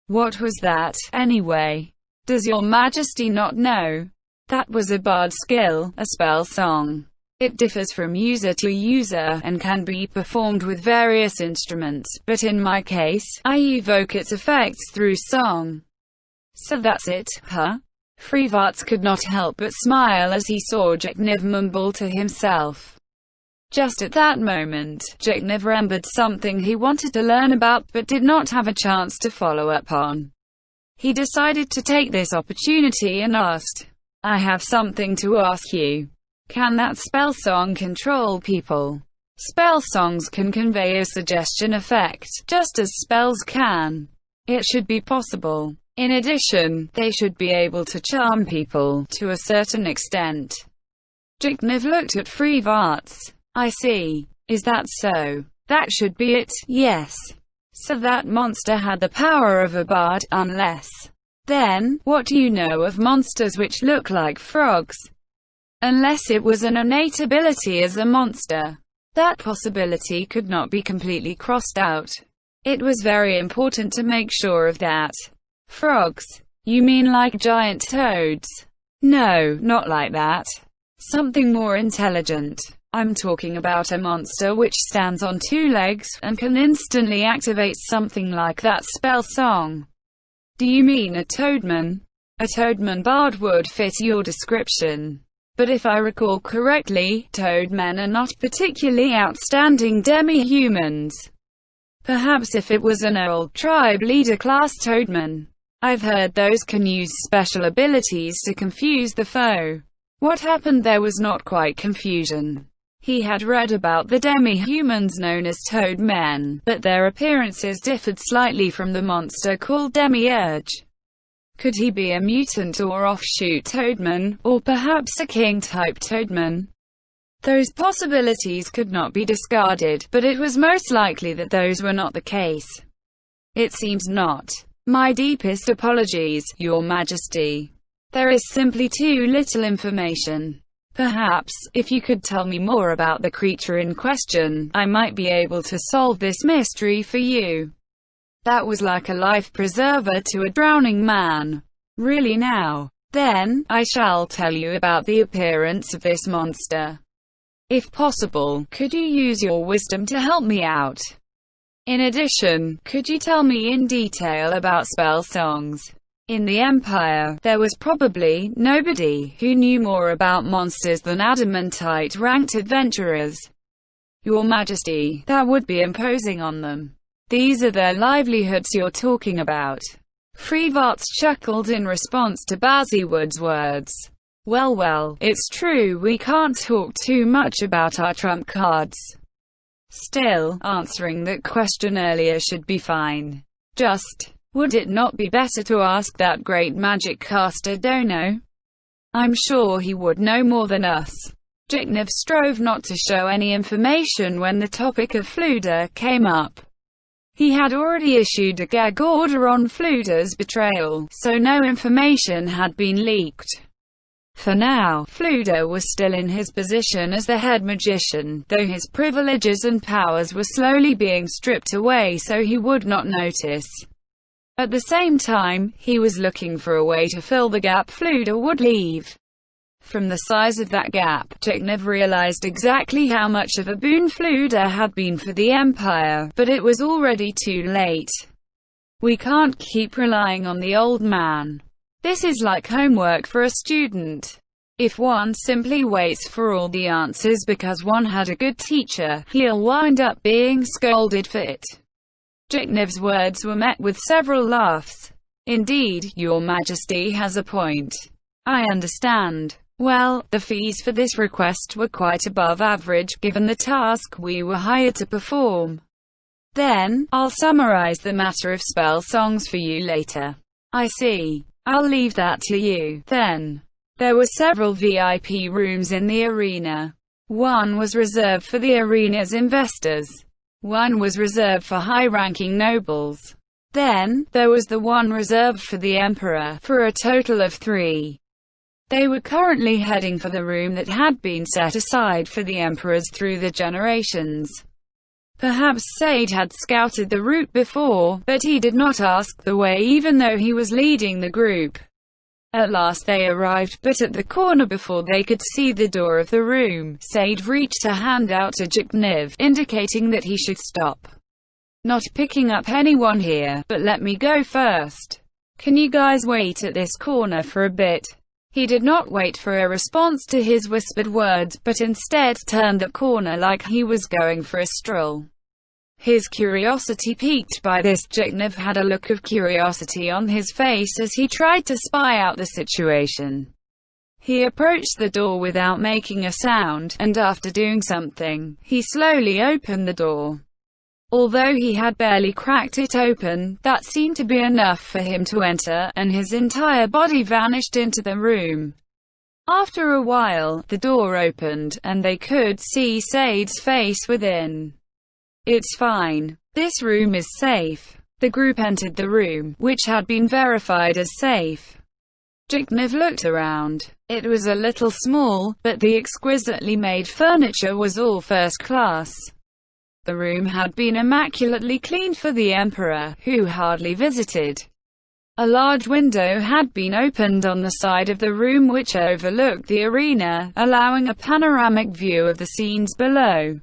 What was that, anyway? Does Your Majesty not know? That was a bard skill, a spell song. It differs from user to user, and can be performed with various instruments, but in my case, I evoke its effects through song. So that's it, huh? Freevarts could not help but smile as he saw Jiknev mumble to himself. Just at that moment, Jiknev remembered something he wanted to learn about but did not have a chance to follow up on. He decided to take this opportunity and asked, I have something to ask you. Can that spell song control people? Spell songs can convey a suggestion effect, just as spells can. It should be possible. In addition, they should be able to charm people, to a certain extent. Jiknev looked at Freevarts. I see. Is that so? That should be it, yes. So that monster had the power of a bard, unless. Then, what do you know of monsters which look like frogs? Unless it was an innate ability as a monster. That possibility could not be completely crossed out. It was very important to make sure of that. Frogs? You mean like giant toads? No, not like that. Something more intelligent. I'm talking about a monster which stands on 2 legs, and can instantly activate something like that spell song. Do you mean a toadman? A toadman bard would fit your description. But if I recall correctly, toadmen are not particularly outstanding demi-humans. Perhaps if it was an old tribe leader class toadman. I've heard those can use special abilities to confuse the foe. What happened there was not quite confusion. He had read about the demi-humans known as toadmen, but their appearances differed slightly from the monster called demiurge. Could he be a mutant or offshoot toadman, or perhaps a king-type toadman? Those possibilities could not be discarded, but it was most likely that those were not the case. It seems not. My deepest apologies, Your Majesty. There is simply too little information. Perhaps, if you could tell me more about the creature in question, I might be able to solve this mystery for you. That was like a life preserver to a drowning man. Really now? Then, I shall tell you about the appearance of this monster. If possible, could you use your wisdom to help me out? In addition, could you tell me in detail about spell songs? In the Empire, there was probably nobody who knew more about monsters than adamantite-ranked adventurers. Your Majesty, that would be imposing on them. These are their livelihoods you're talking about. Freevarts chuckled in response to Bazzywood's words. Well, it's true we can't talk too much about our trump cards. Still, answering that question earlier should be fine. Just, would it not be better to ask that great magic caster Dono? I'm sure he would know more than us. Jiknev strove not to show any information when the topic of Fluda came up. He had already issued a gag order on Fluda's betrayal, so no information had been leaked. For now, Fluda was still in his position as the head magician, though his privileges and powers were slowly being stripped away so he would not notice. At the same time, he was looking for a way to fill the gap Fluda would leave. From the size of that gap, Jiknev realized exactly how much of a boon Fluda had been for the Empire, but it was already too late. We can't keep relying on the old man. This is like homework for a student. If one simply waits for all the answers because one had a good teacher, he'll wind up being scolded for it. Jiknev's words were met with several laughs. Indeed, Your Majesty has a point. I understand. Well, the fees for this request were quite above average, given the task we were hired to perform. Then, I'll summarize the matter of spell songs for you later. I see. I'll leave that to you, then. There were several VIP rooms in the arena. One was reserved for the arena's investors. One was reserved for high-ranking nobles. Then, there was the one reserved for the Emperor, for a total of 3. They were currently heading for the room that had been set aside for the emperors through the generations. Perhaps Sade had scouted the route before, but he did not ask the way even though he was leading the group. At last they arrived, but at the corner before they could see the door of the room, Sade reached a hand out to Jiknev, indicating that he should stop. Not picking up anyone here, but let me go first. Can you guys wait at this corner for a bit? He did not wait for a response to his whispered words, but instead turned the corner like he was going for a stroll. His curiosity piqued by this, Jiknev had a look of curiosity on his face as he tried to spy out the situation. He approached the door without making a sound, and after doing something, he slowly opened the door. Although he had barely cracked it open, that seemed to be enough for him to enter, and his entire body vanished into the room. After a while, the door opened, and they could see Sade's face within. It's fine. This room is safe. The group entered the room, which had been verified as safe. Jiknev looked around. It was a little small, but the exquisitely made furniture was all first class. The room had been immaculately cleaned for the Emperor, who hardly visited. A large window had been opened on the side of the room which overlooked the arena, allowing a panoramic view of the scenes below.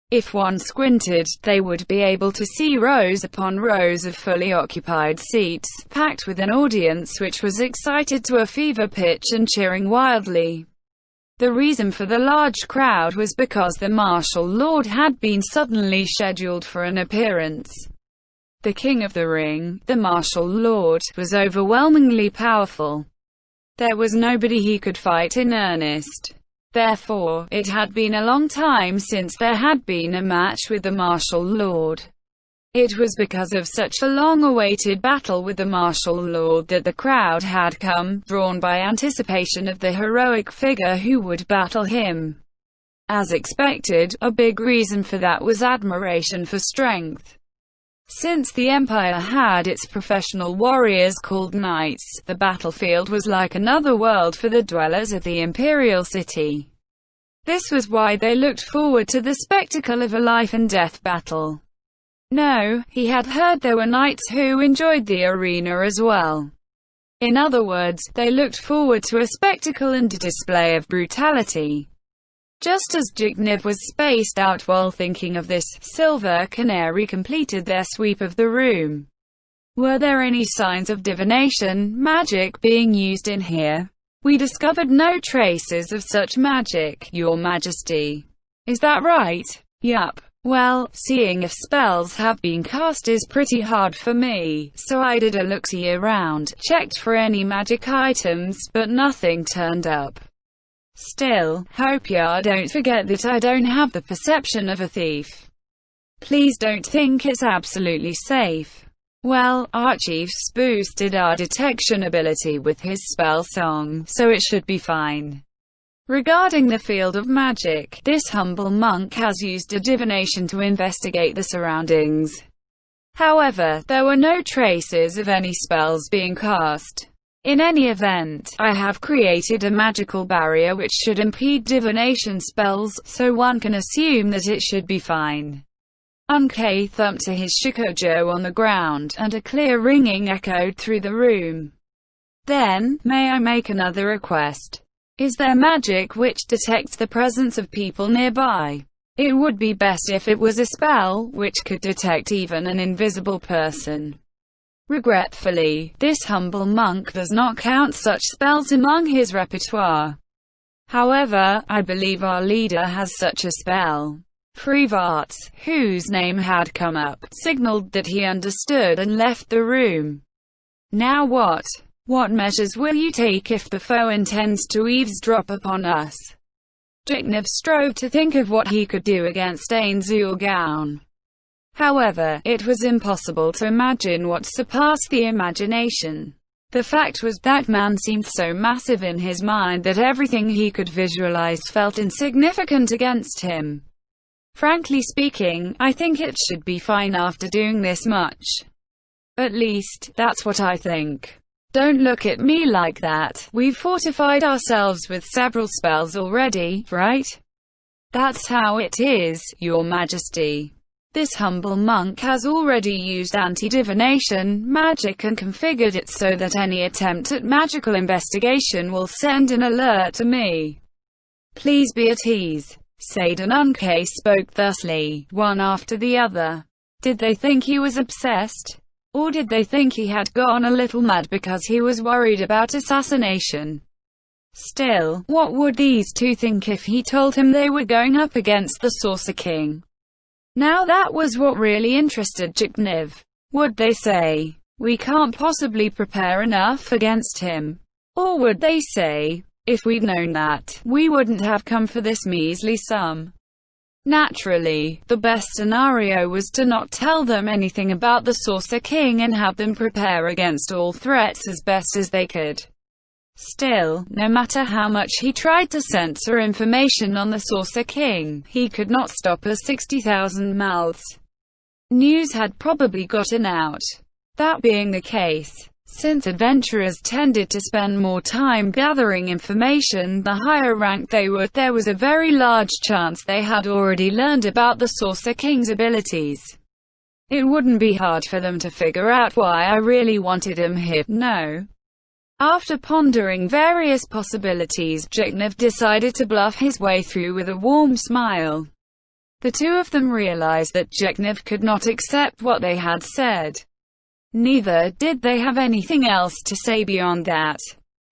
If one squinted, they would be able to see rows upon rows of fully occupied seats, packed with an audience which was excited to a fever pitch and cheering wildly. The reason for the large crowd was because the martial lord had been suddenly scheduled for an appearance. The King of the Ring, the martial lord, was overwhelmingly powerful. There was nobody he could fight in earnest. Therefore, it had been a long time since there had been a match with the martial lord. It was because of such a long-awaited battle with the martial lord that the crowd had come, drawn by anticipation of the heroic figure who would battle him. As expected, a big reason for that was admiration for strength. Since the Empire had its professional warriors called knights, the battlefield was like another world for the dwellers of the imperial city. This was why they looked forward to the spectacle of a life-and-death battle. No, he had heard there were knights who enjoyed the arena as well. In other words, they looked forward to a spectacle and a display of brutality. Just as Jiknev was spaced out while thinking of this, Silver Canary completed their sweep of the room. Were there any signs of divination, magic being used in here? We discovered no traces of such magic, Your Majesty. Is that right? Yup. Well, seeing if spells have been cast is pretty hard for me, so I did a look-see around, checked for any magic items, but nothing turned up. Still, hope ya don't forget that I don't have the perception of a thief. Please don't think it's absolutely safe. Well, our chief's boosted our detection ability with his spell song, so it should be fine. Regarding the field of magic, this humble monk has used a divination to investigate the surroundings. However, there were no traces of any spells being cast. In any event, I have created a magical barrier which should impede divination spells, so one can assume that it should be fine. Unkei thumped to his shikojo on the ground, and a clear ringing echoed through the room. Then, may I make another request? Is there magic which detects the presence of people nearby? It would be best if it was a spell which could detect even an invisible person. Regretfully, this humble monk does not count such spells among his repertoire. However, I believe our leader has such a spell. Freevarts, whose name had come up, signaled that he understood and left the room. Now what? What measures will you take if the foe intends to eavesdrop upon us? Jiknev strove to think of what he could do against Ainzul Gaon. However, it was impossible to imagine what surpassed the imagination. The fact was that man seemed so massive in his mind that everything he could visualize felt insignificant against him. Frankly speaking, I think it should be fine after doing this much. At least, that's what I think. Don't look at me like that. We've fortified ourselves with several spells already, right? That's how it is, Your Majesty. This humble monk has already used anti-divination magic and configured it so that any attempt at magical investigation will send an alert to me. Please be at ease. Sade and Unkei spoke thusly, one after the other. Did they think he was obsessed? Or did they think he had gone a little mad because he was worried about assassination? Still, what would these two think if he told him they were going up against the Saucer King? Now that was what really interested Jiknev. Would they say, "We can't possibly prepare enough against him"? Or would they say, "If we'd known that, we wouldn't have come for this measly sum"? Naturally, the best scenario was to not tell them anything about the Saucer King and have them prepare against all threats as best as they could. Still, no matter how much he tried to censor information on the Saucer King, he could not stop a 60,000 mouths. News had probably gotten out. That being the case, since adventurers tended to spend more time gathering information the higher ranked they were, there was a very large chance they had already learned about the Saucer King's abilities. It wouldn't be hard for them to figure out why I really wanted him here, no. After pondering various possibilities, Jiknev decided to bluff his way through with a warm smile. The two of them realized that Jiknev could not accept what they had said. Neither did they have anything else to say beyond that.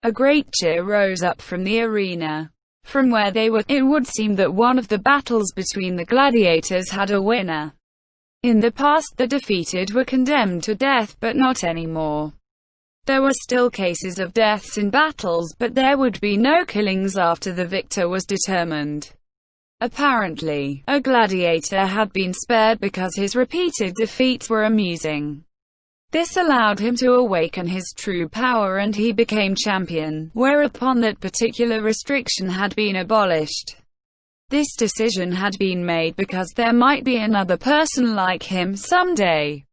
A great cheer rose up from the arena. From where they were, it would seem that one of the battles between the gladiators had a winner. In the past, the defeated were condemned to death, but not anymore. There were still cases of deaths in battles, but there would be no killings after the victor was determined. Apparently, a gladiator had been spared because his repeated defeats were amusing. This allowed him to awaken his true power and he became champion, whereupon that particular restriction had been abolished. This decision had been made because there might be another person like him someday.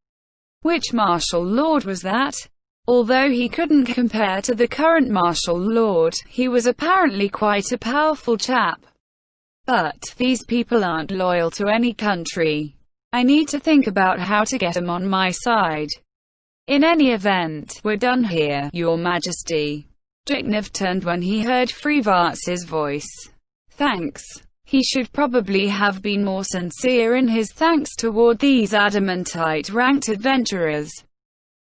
Which martial lord was that? Although he couldn't compare to the current martial lord, he was apparently quite a powerful chap. But these people aren't loyal to any country. I need to think about how to get them on my side. In any event, we're done here, Your Majesty. Jiknev turned when he heard Freevarts's voice. Thanks. He should probably have been more sincere in his thanks toward these adamantite-ranked adventurers.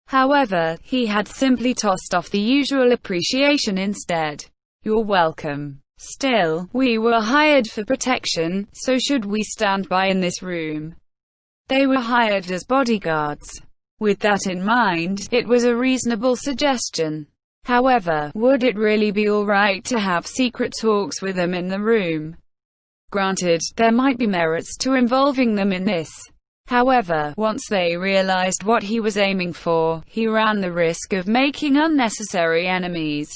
However, he had simply tossed off the usual appreciation instead. You're welcome. Still, we were hired for protection, so should we stand by in this room? They were hired as bodyguards. With that in mind, it was a reasonable suggestion. However, would it really be alright to have secret talks with them in the room? Granted, there might be merits to involving them in this. However, once they realized what he was aiming for, he ran the risk of making unnecessary enemies.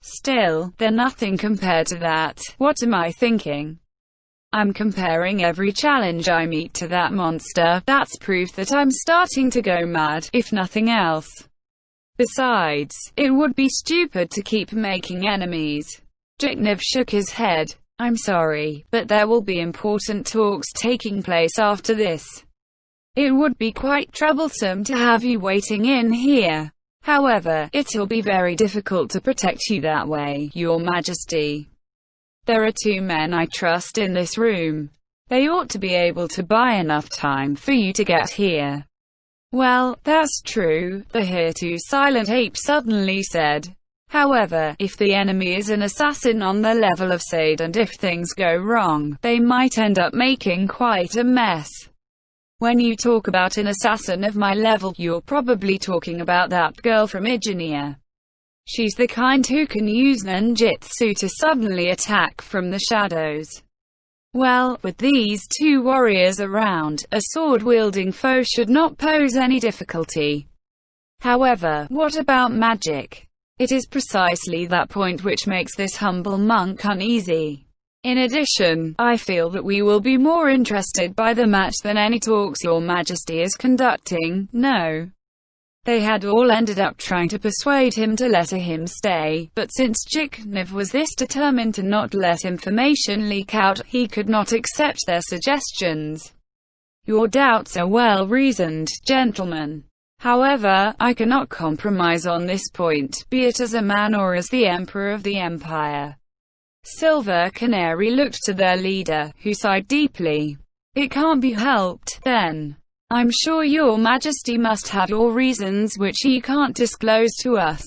Still, they're nothing compared to that. What am I thinking? I'm comparing every challenge I meet to that monster. That's proof that I'm starting to go mad, if nothing else. Besides, it would be stupid to keep making enemies. Jiknev shook his head. I'm sorry, but there will be important talks taking place after this. It would be quite troublesome to have you waiting in here. However, it'll be very difficult to protect you that way, Your Majesty. There are 2 men I trust in this room. They ought to be able to buy enough time for you to get here. Well, that's true, the hitherto silent ape suddenly said. However, if the enemy is an assassin on the level of Sade, and if things go wrong, they might end up making quite a mess. When you talk about an assassin of my level, you're probably talking about that girl from Igenia. She's the kind who can use ninjutsu to suddenly attack from the shadows. Well, with these 2 warriors around, a sword-wielding foe should not pose any difficulty. However, what about magic? It is precisely that point which makes this humble monk uneasy. In addition, I feel that we will be more interested by the match than any talks Your Majesty is conducting. No. They had all ended up trying to persuade him to let him stay, but since Jiknev was this determined to not let information leak out, he could not accept their suggestions. Your doubts are well reasoned, gentlemen. However, I cannot compromise on this point, be it as a man or as the Emperor of the Empire. Silver Canary looked to their leader, who sighed deeply. It can't be helped, then. I'm sure Your Majesty must have your reasons which you can't disclose to us.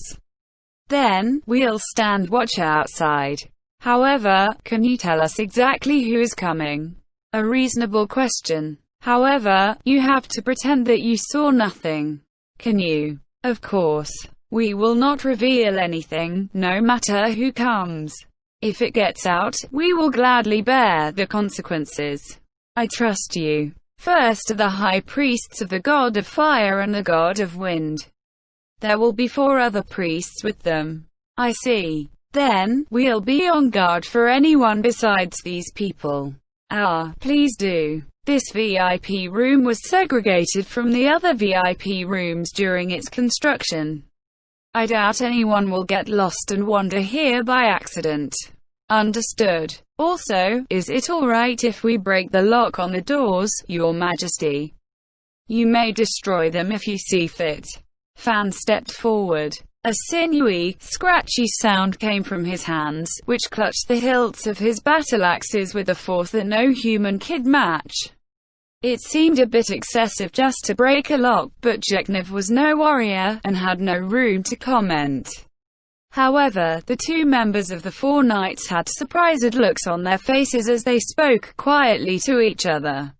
Then, we'll stand watch outside. However, can you tell us exactly who is coming? A reasonable question. However, you have to pretend that you saw nothing. Can you? Of course. We will not reveal anything, no matter who comes. If it gets out, we will gladly bear the consequences. I trust you. First are the high priests of the god of fire and the god of wind. There will be 4 other priests with them. I see. Then, we'll be on guard for anyone besides these people. Ah, please do. This VIP room was segregated from the other VIP rooms during its construction. I doubt anyone will get lost and wander here by accident. Understood. Also, is it alright if we break the lock on the doors, Your Majesty? You may destroy them if you see fit. Fan stepped forward. A sinewy, scratchy sound came from his hands, which clutched the hilts of his battle-axes with a force that no human could match. It seemed a bit excessive just to break a lock, but Jiknev was no warrior, and had no room to comment. However, the 2 members of the 4 knights had surprised looks on their faces as they spoke quietly to each other.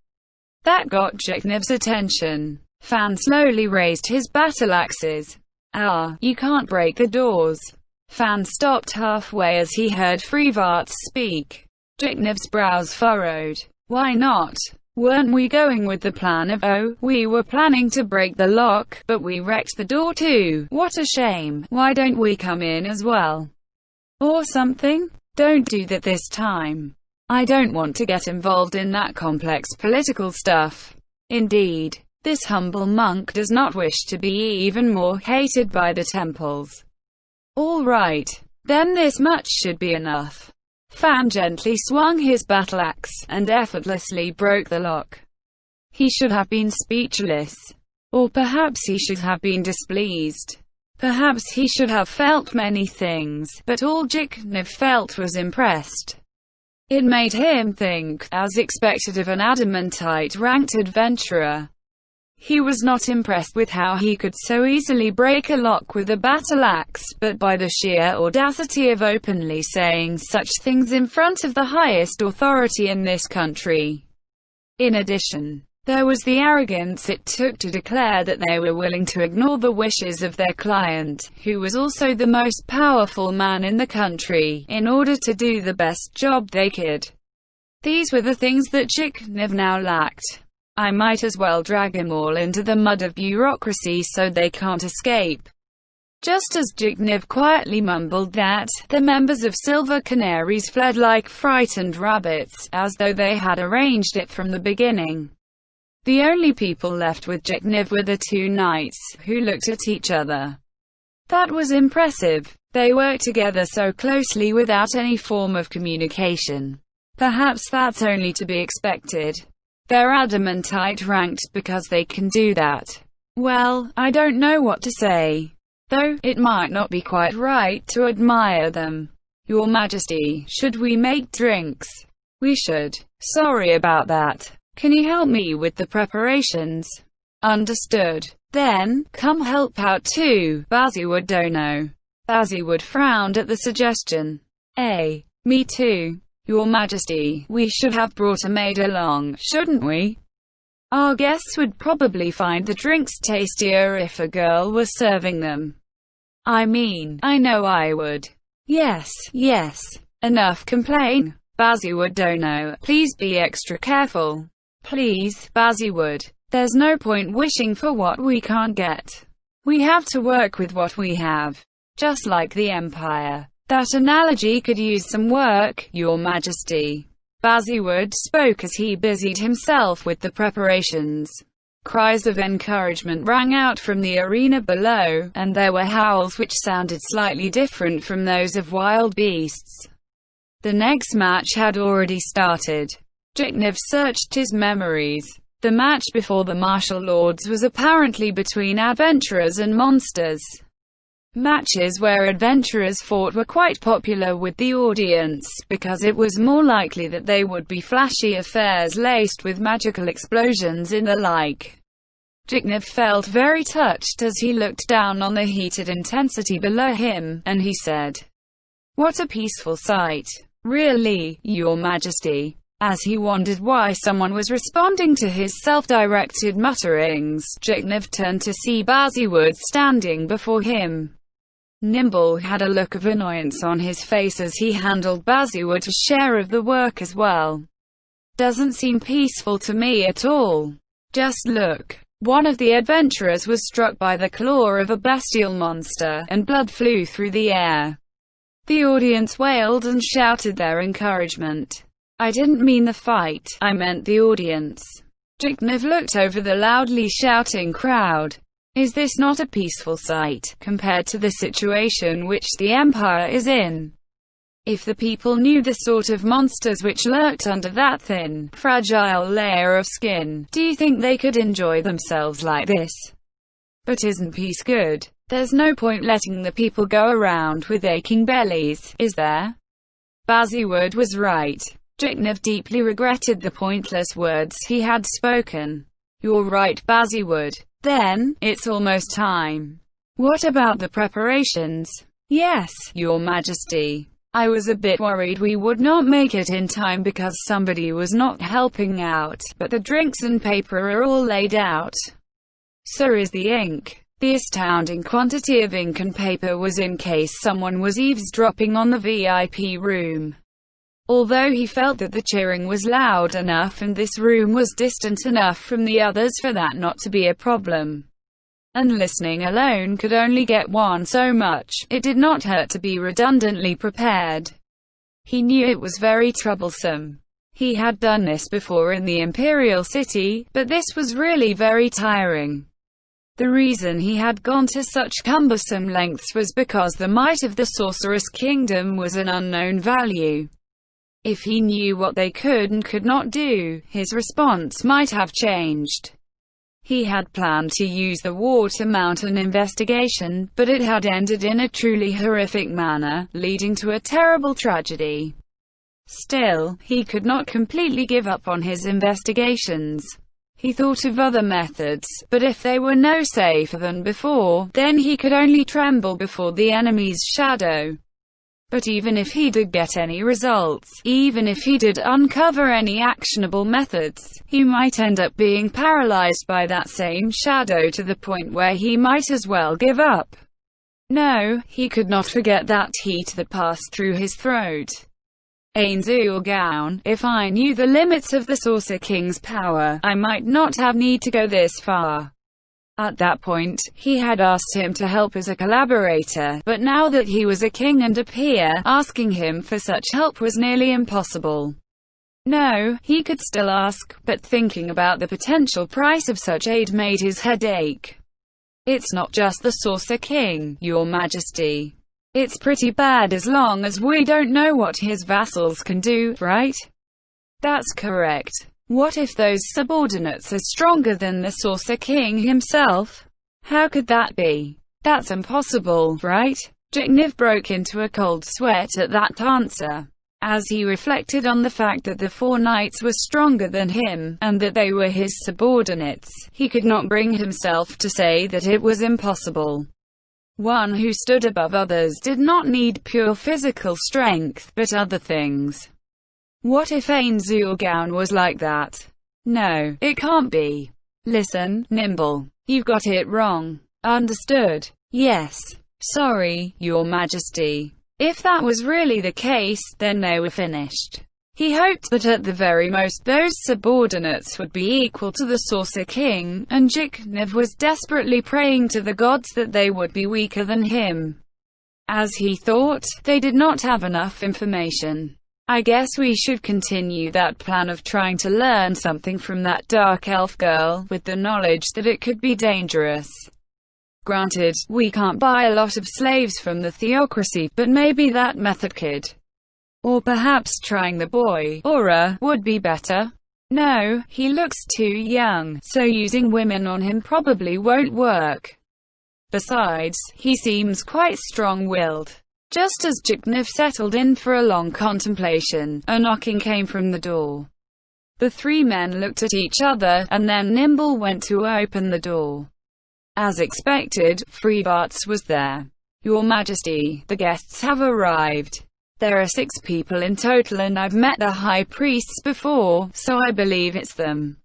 That got Jiknev's attention. Fan slowly raised his battle-axes. Ah, you can't break the doors. Fan stopped halfway as he heard Freevarts speak. Jiknev's brows furrowed. Why not? Weren't we going with the plan of, oh, we were planning to break the lock, but we wrecked the door too. What a shame. Why don't we come in as well? Or something? Don't do that this time. I don't want to get involved in that complex political stuff. Indeed. This humble monk does not wish to be even more hated by the temples. All right. Then this much should be enough. Fan gently swung his battle-axe, and effortlessly broke the lock. He should have been speechless. Or perhaps he should have been displeased. Perhaps he should have felt many things, but all Jiknev felt was impressed. It made him think, as expected of an adamantite ranked adventurer. He was not impressed with how he could so easily break a lock with a battle axe, but by the sheer audacity of openly saying such things in front of the highest authority in this country. In addition, there was the arrogance it took to declare that they were willing to ignore the wishes of their client, who was also the most powerful man in the country, in order to do the best job they could. These were the things that Zhigniew now lacked. I might as well drag them all into the mud of bureaucracy so they can't escape. Just as Zhigniew quietly mumbled that, the members of Silver Canaries fled like frightened rabbits, as though they had arranged it from the beginning. The only people left with Zhigniew were the two knights, who looked at each other. That was impressive. They worked together so closely without any form of communication. Perhaps that's only to be expected. They're adamantite ranked because they can do that. Well, I don't know what to say. Though, it might not be quite right to admire them. Your Majesty, should we make drinks? We should. Sorry about that. Can you help me with the preparations? Understood. Then, come help out too, Baziwood Dono. Baziwood frowned at the suggestion. Me too. Your Majesty, we should have brought a maid along, shouldn't we? Our guests would probably find the drinks tastier if a girl was serving them. I mean, I know I would. Yes. Enough complaining. Baziwood Dono, please be extra careful. Please, Baziwood. There's no point wishing for what we can't get. We have to work with what we have. Just like the Empire. That analogy could use some work, Your Majesty. Baziwood spoke as he busied himself with the preparations. Cries of encouragement rang out from the arena below, and there were howls which sounded slightly different from those of wild beasts. The next match had already started. Zhigniew searched his memories. The match before the martial lords was apparently between adventurers and monsters. Matches where adventurers fought were quite popular with the audience, because it was more likely that they would be flashy affairs laced with magical explosions and the like. Zhigniew felt very touched as he looked down on the heated intensity below him, and he said, "What a peaceful sight. Really, Your Majesty." As he wondered why someone was responding to his self-directed mutterings, Zhigniew turned to see Baziwood standing before him. Nimble had a look of annoyance on his face as he handled Baziwood's share of the work as well. Doesn't seem peaceful to me at all. Just look. One of the adventurers was struck by the claw of a bestial monster, and blood flew through the air. The audience wailed and shouted their encouragement. I didn't mean the fight, I meant the audience. Zhigniew looked over the loudly shouting crowd. Is this not a peaceful sight, compared to the situation which the Empire is in? If the people knew the sort of monsters which lurked under that thin, fragile layer of skin, do you think they could enjoy themselves like this? But isn't peace good? There's no point letting the people go around with aching bellies, is there? Baziwood was right. Zhigniew deeply regretted the pointless words he had spoken. You're right, Baziwood. Then, it's almost time. What about the preparations? Yes, Your Majesty. I was a bit worried we would not make it in time because somebody was not helping out, but the drinks and paper are all laid out. So is the ink. The astounding quantity of ink and paper was in case someone was eavesdropping on the VIP room. Although he felt that the cheering was loud enough and this room was distant enough from the others for that not to be a problem, and listening alone could only get one so much, it did not hurt to be redundantly prepared. He knew it was very troublesome. He had done this before in the Imperial City, but this was really very tiring. The reason he had gone to such cumbersome lengths was because the might of the Sorceress Kingdom was an unknown value. If he knew what they could and could not do, his response might have changed. He had planned to use the war to mount an investigation, but it had ended in a truly horrific manner, leading to a terrible tragedy. Still, he could not completely give up on his investigations. He thought of other methods, but if they were no safer than before, then he could only tremble before the enemy's shadow. But even if he did get any results, even if he did uncover any actionable methods, he might end up being paralyzed by that same shadow to the point where he might as well give up. No, he could not forget that heat that passed through his throat. Kugane, if I knew the limits of the Saucer King's power, I might not have need to go this far. At that point, he had asked him to help as a collaborator, but now that he was a king and a peer, asking him for such help was nearly impossible. No, he could still ask, but thinking about the potential price of such aid made his head ache. It's not just the Saucer King, Your Majesty. It's pretty bad as long as we don't know what his vassals can do, right? That's correct. What if those subordinates are stronger than the Saucer King himself? How could that be? That's impossible, right? Jiknev broke into a cold sweat at that answer. As he reflected on the fact that the 4 knights were stronger than him, and that they were his subordinates, he could not bring himself to say that it was impossible. One who stood above others did not need pure physical strength, but other things. What if Kugane was like that? No, it can't be. Listen, Nimble. You've got it wrong. Understood? Yes. Sorry, Your Majesty. If that was really the case, then they were finished. He hoped that at the very most those subordinates would be equal to the Saucer King, and Jiknev was desperately praying to the gods that they would be weaker than him. As he thought, they did not have enough information. I guess we should continue that plan of trying to learn something from that dark elf girl, with the knowledge that it could be dangerous. Granted, we can't buy a lot of slaves from the theocracy, but maybe that method could. Or perhaps trying the boy, Aura, would be better. No, he looks too young, so using women on him probably won't work. Besides, he seems quite strong-willed. Just as Jiknev settled in for a long contemplation, a knocking came from the door. The 3 men looked at each other, and then Nimble went to open the door. As expected, Freebarts was there. Your Majesty, the guests have arrived. There are 6 people in total and I've met the high priests before, so I believe it's them.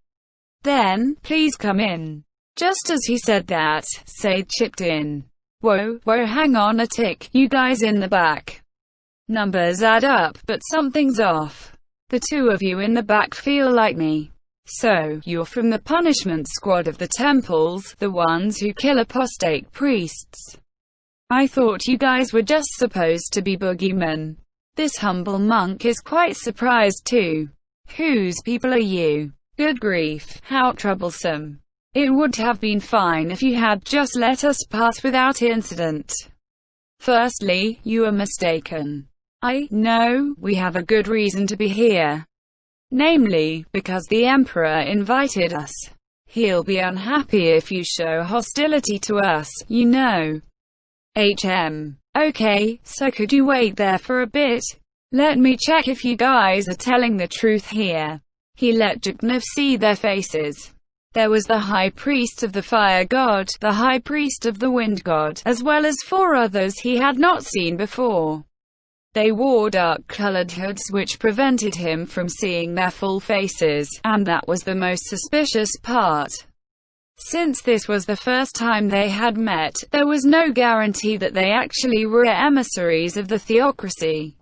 Then, please come in. Just as he said that, Sade chipped in. Whoa, hang on a tick, you guys in the back. Numbers add up, but something's off. The 2 of you in the back feel like me. So, you're from the punishment squad of the temples, the ones who kill apostate priests. I thought you guys were just supposed to be boogeymen. This humble monk is quite surprised too. Whose people are you? Good grief, how troublesome. It would have been fine if you had just let us pass without incident. Firstly, you are mistaken. No, we have a good reason to be here. Namely, because the Emperor invited us. He'll be unhappy if you show hostility to us, you know. Okay, so could you wait there for a bit? Let me check if you guys are telling the truth here. He let Jiknev see their faces. There was the High Priest of the Fire God, the High Priest of the Wind God, as well as 4 others he had not seen before. They wore dark-colored hoods which prevented him from seeing their full faces, and that was the most suspicious part. Since this was the first time they had met, there was no guarantee that they actually were emissaries of the theocracy.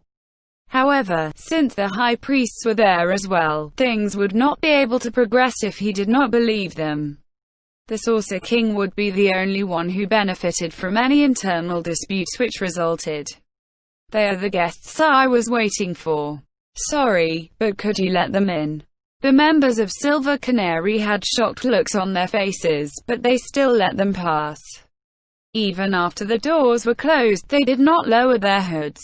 However, since the high priests were there as well, things would not be able to progress if he did not believe them. The Saucer King would be the only one who benefited from any internal disputes which resulted. They are the guests I was waiting for. Sorry, but could you let them in? The members of Silver Canary had shocked looks on their faces, but they still let them pass. Even after the doors were closed, they did not lower their hoods.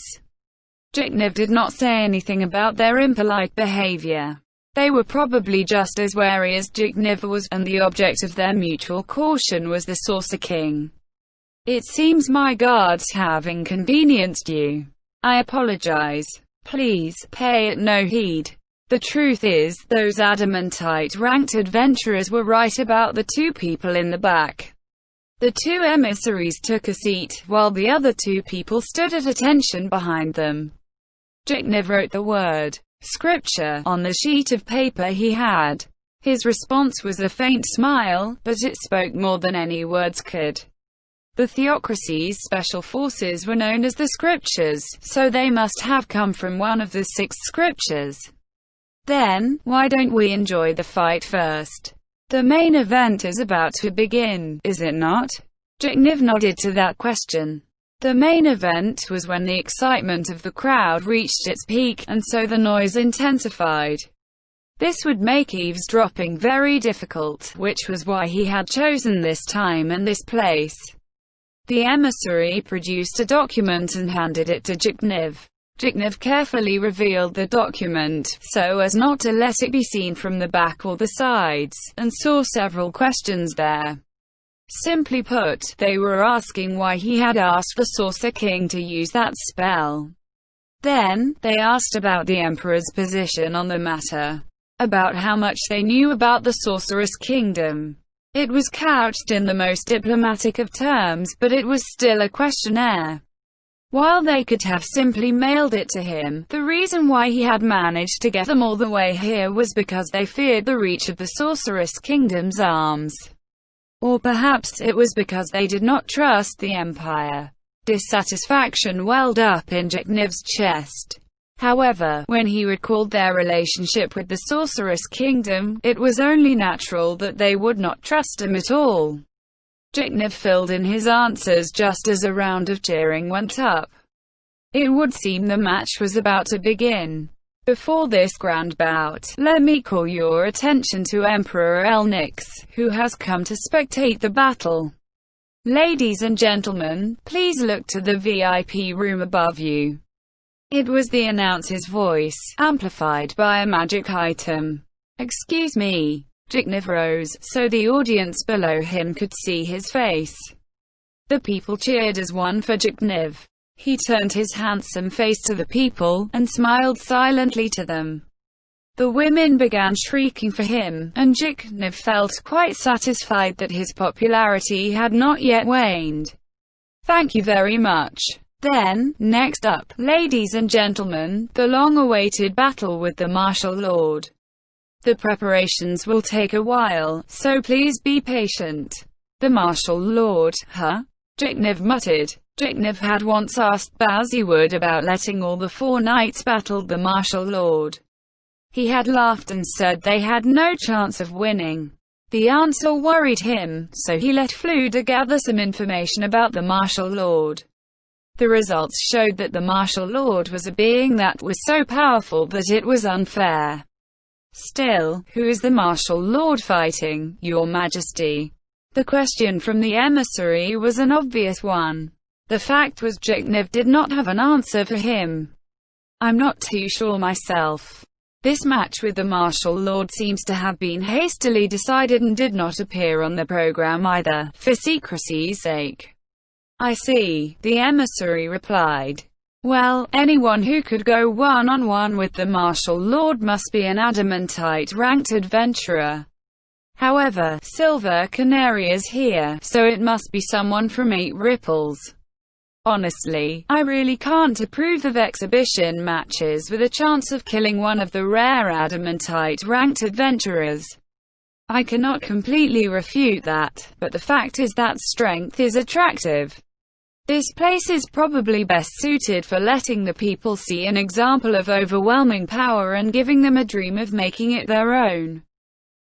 Jiknev did not say anything about their impolite behavior. They were probably just as wary as Jiknev was, and the object of their mutual caution was the Saucer King. It seems my guards have inconvenienced you. I apologize. Please, pay it no heed. The truth is, those adamantite ranked adventurers were right about the two people in the back. The two emissaries took a seat, while the other two people stood at attention behind them. Jiknev wrote the word scripture on the sheet of paper he had. His response was a faint smile, but it spoke more than any words could. The theocracy's special forces were known as the scriptures, so they must have come from one of the 6 scriptures. Then, why don't we enjoy the fight first? The main event is about to begin, is it not? Jiknev nodded to that question. The main event was when the excitement of the crowd reached its peak, and so the noise intensified. This would make eavesdropping very difficult, which was why he had chosen this time and this place. The emissary produced a document and handed it to Jiknev. Jiknev carefully revealed the document, so as not to let it be seen from the back or the sides, and saw several questions there. Simply put, they were asking why he had asked the Saucer King to use that spell. Then, they asked about the Emperor's position on the matter, about how much they knew about the Sorceress Kingdom. It was couched in the most diplomatic of terms, but it was still a questionnaire. While they could have simply mailed it to him, the reason why he had managed to get them all the way here was because they feared the reach of the Sorceress Kingdom's arms. Or perhaps it was because they did not trust the Empire. Dissatisfaction welled up in Jiknev's chest. However, when he recalled their relationship with the Sorceress Kingdom, it was only natural that they would not trust him at all. Jiknev filled in his answers just as a round of cheering went up. It would seem the match was about to begin. Before this grand bout, let me call your attention to Emperor Elnix, who has come to spectate the battle. Ladies and gentlemen, please look to the VIP room above you. It was the announcer's voice, amplified by a magic item. Excuse me. Jiknev rose, so the audience below him could see his face. The people cheered as one for Jiknev. He turned his handsome face to the people, and smiled silently to them. The women began shrieking for him, and Jiknev felt quite satisfied that his popularity had not yet waned. Thank you very much. Then, next up, ladies and gentlemen, the long-awaited battle with the Martial Lord. The preparations will take a while, so please be patient. The Martial Lord, huh? Jiknev muttered. Jiknev had once asked Bazzywood about letting all the 4 knights battle the Martial Lord. He had laughed and said they had no chance of winning. The answer worried him, so he let Fluda gather some information about the Martial Lord. The results showed that the Martial Lord was a being that was so powerful that it was unfair. Still, who is the Martial Lord fighting, Your Majesty? The question from the emissary was an obvious one. The fact was Jiknev did not have an answer for him. I'm not too sure myself. This match with the Martial Lord seems to have been hastily decided and did not appear on the program either, for secrecy's sake. I see, the emissary replied. Well, anyone who could go one-on-one with the Martial Lord must be an adamantite-ranked adventurer. However, Silver Canary is here, so it must be someone from 8 Ripples. Honestly, I really can't approve of exhibition matches with a chance of killing one of the rare adamantite-ranked adventurers. I cannot completely refute that, but the fact is that strength is attractive. This place is probably best suited for letting the people see an example of overwhelming power and giving them a dream of making it their own.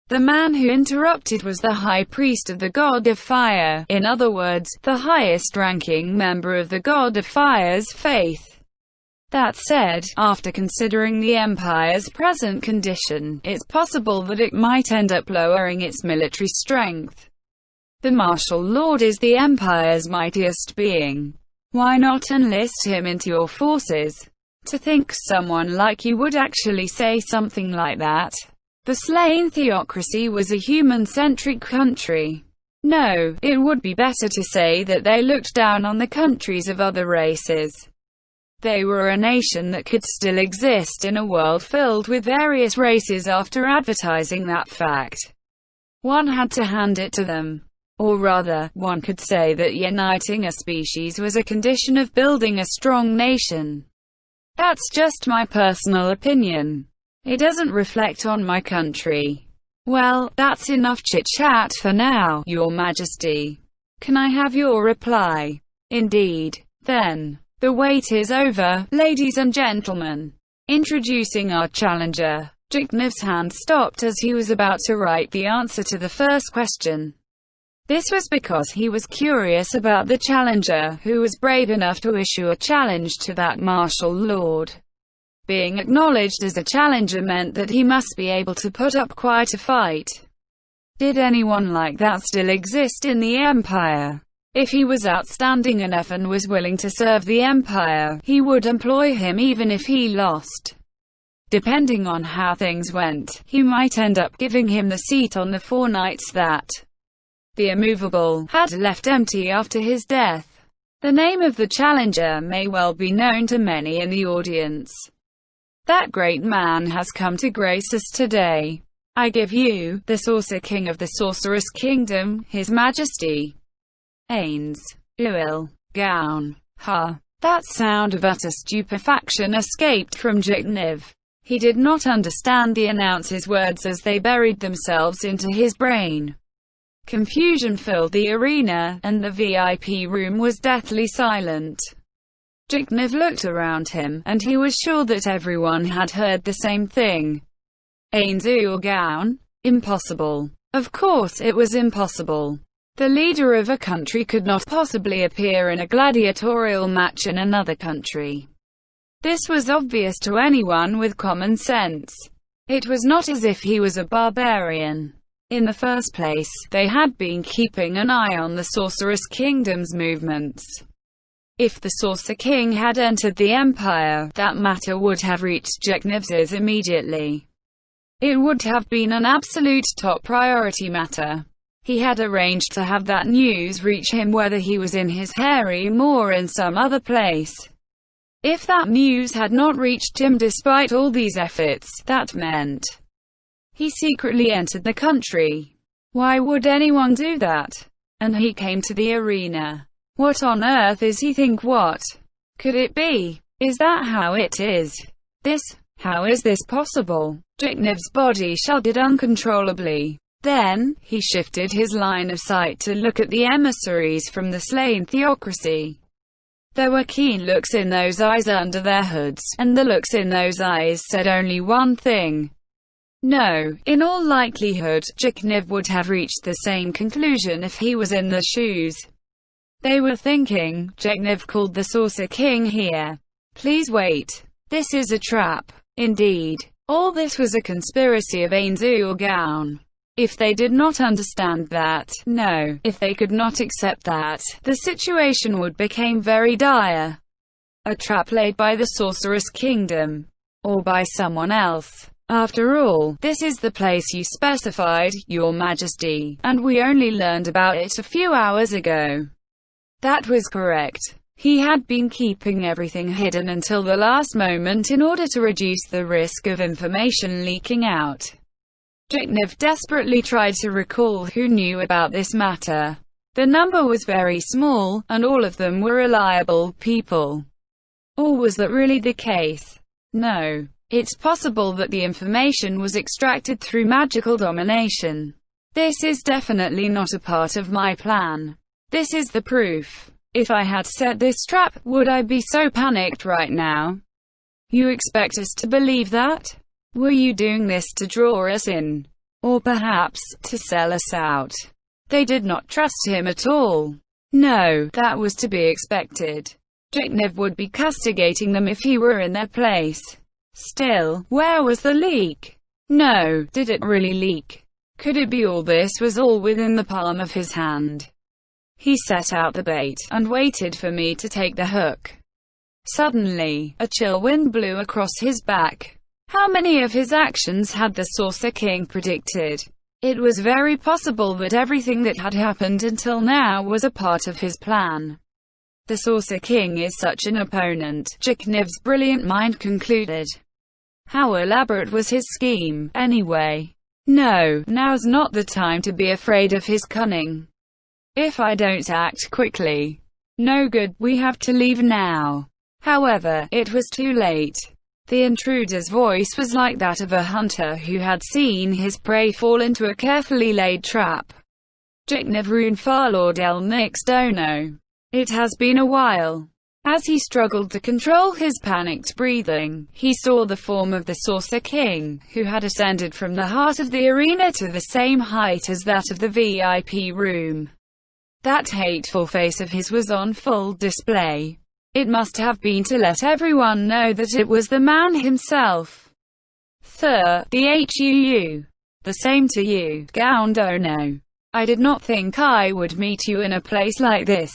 The man who interrupted was the High Priest of the God of Fire, in other words, the highest-ranking member of the God of Fire's faith. That said, after considering the Empire's present condition, it's possible that it might end up lowering its military strength. The Martial Lord is the Empire's mightiest being. Why not enlist him into your forces? To think someone like you would actually say something like that. The slain theocracy was a human-centric country. No, it would be better to say that they looked down on the countries of other races. They were a nation that could still exist in a world filled with various races. After advertising that fact, one had to hand it to them. Or rather, one could say that uniting a species was a condition of building a strong nation. That's just my personal opinion. It doesn't reflect on my country. Well, that's enough chit-chat for now, Your Majesty. Can I have your reply? Indeed. Then. The wait is over, ladies and gentlemen. Introducing our challenger. Jiknev's hand stopped as he was about to write the answer to the first question. This was because he was curious about the challenger, who was brave enough to issue a challenge to that martial lord. Being acknowledged as a challenger meant that he must be able to put up quite a fight. Did anyone like that still exist in the Empire? If he was outstanding enough and was willing to serve the Empire, he would employ him even if he lost. Depending on how things went, he might end up giving him the seat on the 4 knights that the immovable had left empty after his death. The name of the challenger may well be known to many in the audience. That great man has come to grace us today. I give you, the Sorcerer King of the Sorceress Kingdom, His Majesty. Ains. Uil. Gown. Ha. That sound of utter stupefaction escaped from Jiknev. He did not understand the announcer's words as they buried themselves into his brain. Confusion filled the arena, and the VIP room was deathly silent. Jiknev looked around him, and he was sure that everyone had heard the same thing. Ains Uil Gown? Impossible. Of course it was impossible. The leader of a country could not possibly appear in a gladiatorial match in another country. This was obvious to anyone with common sense. It was not as if he was a barbarian. In the first place, they had been keeping an eye on the Sorceress Kingdom's movements. If the Sorcerer King had entered the Empire, that matter would have reached Jiknev's ears immediately. It would have been an absolute top priority matter. He had arranged to have that news reach him whether he was in his harem or in some other place. If that news had not reached him despite all these efforts, that meant he secretly entered the country. Why would anyone do that? And he came to the arena. What on earth is he think? What could it be? Is that how it is? How is this possible? Jiknev's body shuddered uncontrollably. Then, he shifted his line of sight to look at the emissaries from the slain theocracy. There were keen looks in those eyes under their hoods, and the looks in those eyes said only one thing. No, in all likelihood, Jiknev would have reached the same conclusion if he was in their shoes. They were thinking, Jiknev called the Sorcerer King here. Please wait. This is a trap. Indeed. All this was a conspiracy of Ains Uil Gown. If they did not understand that, no, if they could not accept that, the situation would become very dire. A trap laid by the Sorceress Kingdom. Or by someone else. After all, this is the place you specified, Your Majesty, and we only learned about it a few hours ago. That was correct. He had been keeping everything hidden until the last moment in order to reduce the risk of information leaking out. Jiknev desperately tried to recall who knew about this matter. The number was very small, and all of them were reliable people. Or was that really the case? No. It's possible that the information was extracted through magical domination. This is definitely not a part of my plan. This is the proof. If I had set this trap, would I be so panicked right now? You expect us to believe that? Were you doing this to draw us in? Or perhaps, to sell us out? They did not trust him at all. No, that was to be expected. Jiknev would be castigating them if he were in their place. Still, where was the leak? No, did it really leak? Could it be all this was all within the palm of his hand? He set out the bait, and waited for me to take the hook. Suddenly, a chill wind blew across his back. How many of his actions had the Sorcerer King predicted? It was very possible that everything that had happened until now was a part of his plan. The Saucer King is such an opponent, Jiknev's brilliant mind concluded. How elaborate was his scheme, anyway? No, now's not the time to be afraid of his cunning. If I don't act quickly, no good, we have to leave now. However, it was too late. The intruder's voice was like that of a hunter who had seen his prey fall into a carefully laid trap. Jiknev Rune Farlord El Nix Dono. It has been a while. As he struggled to control his panicked breathing, he saw the form of the Saucer King, who had ascended from the heart of the arena to the same height as that of the VIP room. That hateful face of his was on full display. It must have been to let everyone know that it was the man himself. The HUU. The same to you, Gaundono. I did not think I would meet you in a place like this.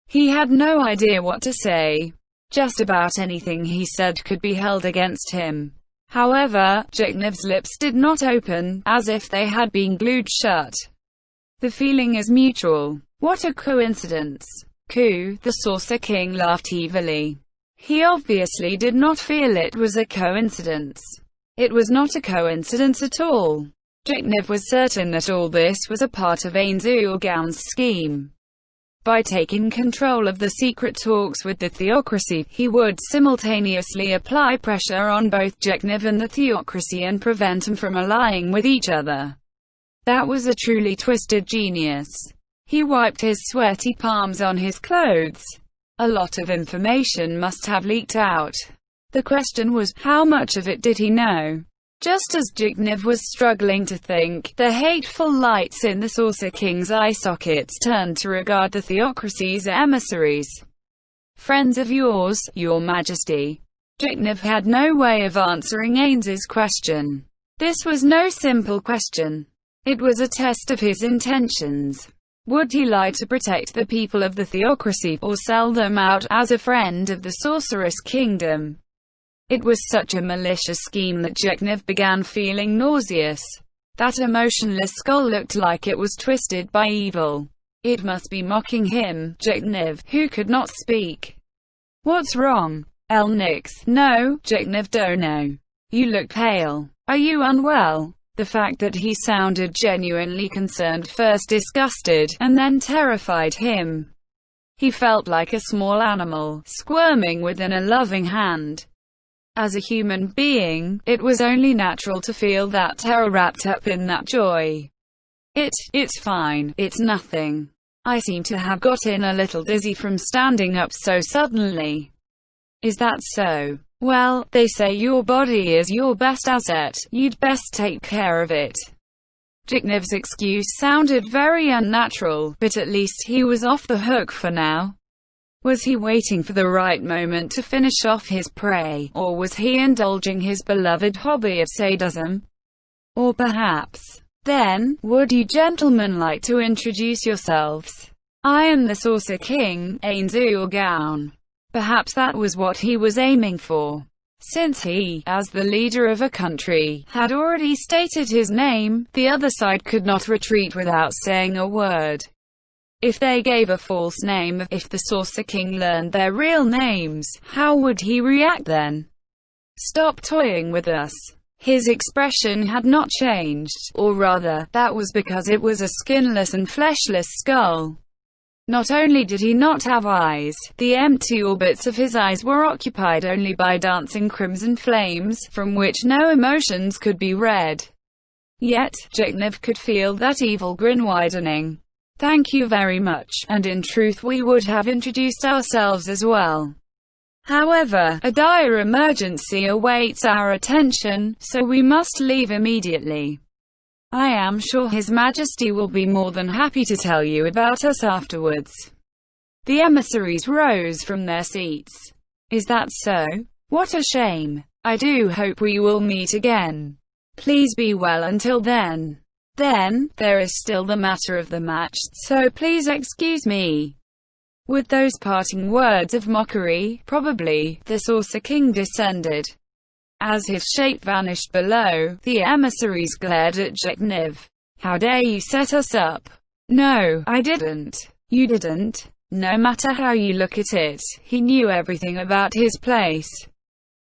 He had no idea what to say. Just about anything he said could be held against him. However, Jiknev's lips did not open, as if they had been glued shut. The feeling is mutual. What a coincidence. The Saucer King laughed evilly. He obviously did not feel it was a coincidence. It was not a coincidence at all. Jiknev was certain that all this was a part of Ainzu Organ's scheme. By taking control of the secret talks with the theocracy, he would simultaneously apply pressure on both Jiknev and the theocracy and prevent them from allying with each other. That was a truly twisted genius. He wiped his sweaty palms on his clothes. A lot of information must have leaked out. The question was, how much of it did he know? Just as Jiknev was struggling to think, the hateful lights in the Saucer King's eye sockets turned to regard the theocracy's emissaries. Friends of yours, Your Majesty. Jiknev had no way of answering Ainz's question. This was no simple question. It was a test of his intentions. Would he lie to protect the people of the theocracy, or sell them out as a friend of the Sorceress Kingdom? It was such a malicious scheme that Jiknev began feeling nauseous. That emotionless skull looked like it was twisted by evil. It must be mocking him, Jiknev, who could not speak. What's wrong? El Nix. No, Jiknev Dono. You look pale. Are you unwell? The fact that he sounded genuinely concerned first disgusted, and then terrified him. He felt like a small animal, squirming within a loving hand. As a human being, it was only natural to feel that terror wrapped up in that joy. It's fine, it's nothing. I seem to have gotten a little dizzy from standing up so suddenly. Is that so? Well, they say your body is your best asset, you'd best take care of it. Jiknev's excuse sounded very unnatural, but at least he was off the hook for now. Was he waiting for the right moment to finish off his prey, or was he indulging his beloved hobby of sadism? Or perhaps, then, would you gentlemen like to introduce yourselves? I am the Saucer King, Ainzu Organ. Perhaps that was what he was aiming for. Since he, as the leader of a country, had already stated his name, the other side could not retreat without saying a word. If they gave a false name, if the Saucer King learned their real names, how would he react then? Stop toying with us. His expression had not changed, or rather, that was because it was a skinless and fleshless skull. Not only did he not have eyes, the empty orbits of his eyes were occupied only by dancing crimson flames, from which no emotions could be read. Yet, Jiknev could feel that evil grin widening. Thank you very much, and in truth we would have introduced ourselves as well. However, a dire emergency awaits our attention, so we must leave immediately. I am sure His Majesty will be more than happy to tell you about us afterwards. The emissaries rose from their seats. Is that so? What a shame. I do hope we will meet again. Please be well until then. Then, there is still the matter of the match, so please excuse me. With those parting words of mockery, probably, the Saucer King descended. As his shape vanished below, the emissaries glared at Jiknev. How dare you set us up? No, I didn't. You didn't. No matter how you look at it, he knew everything about his place.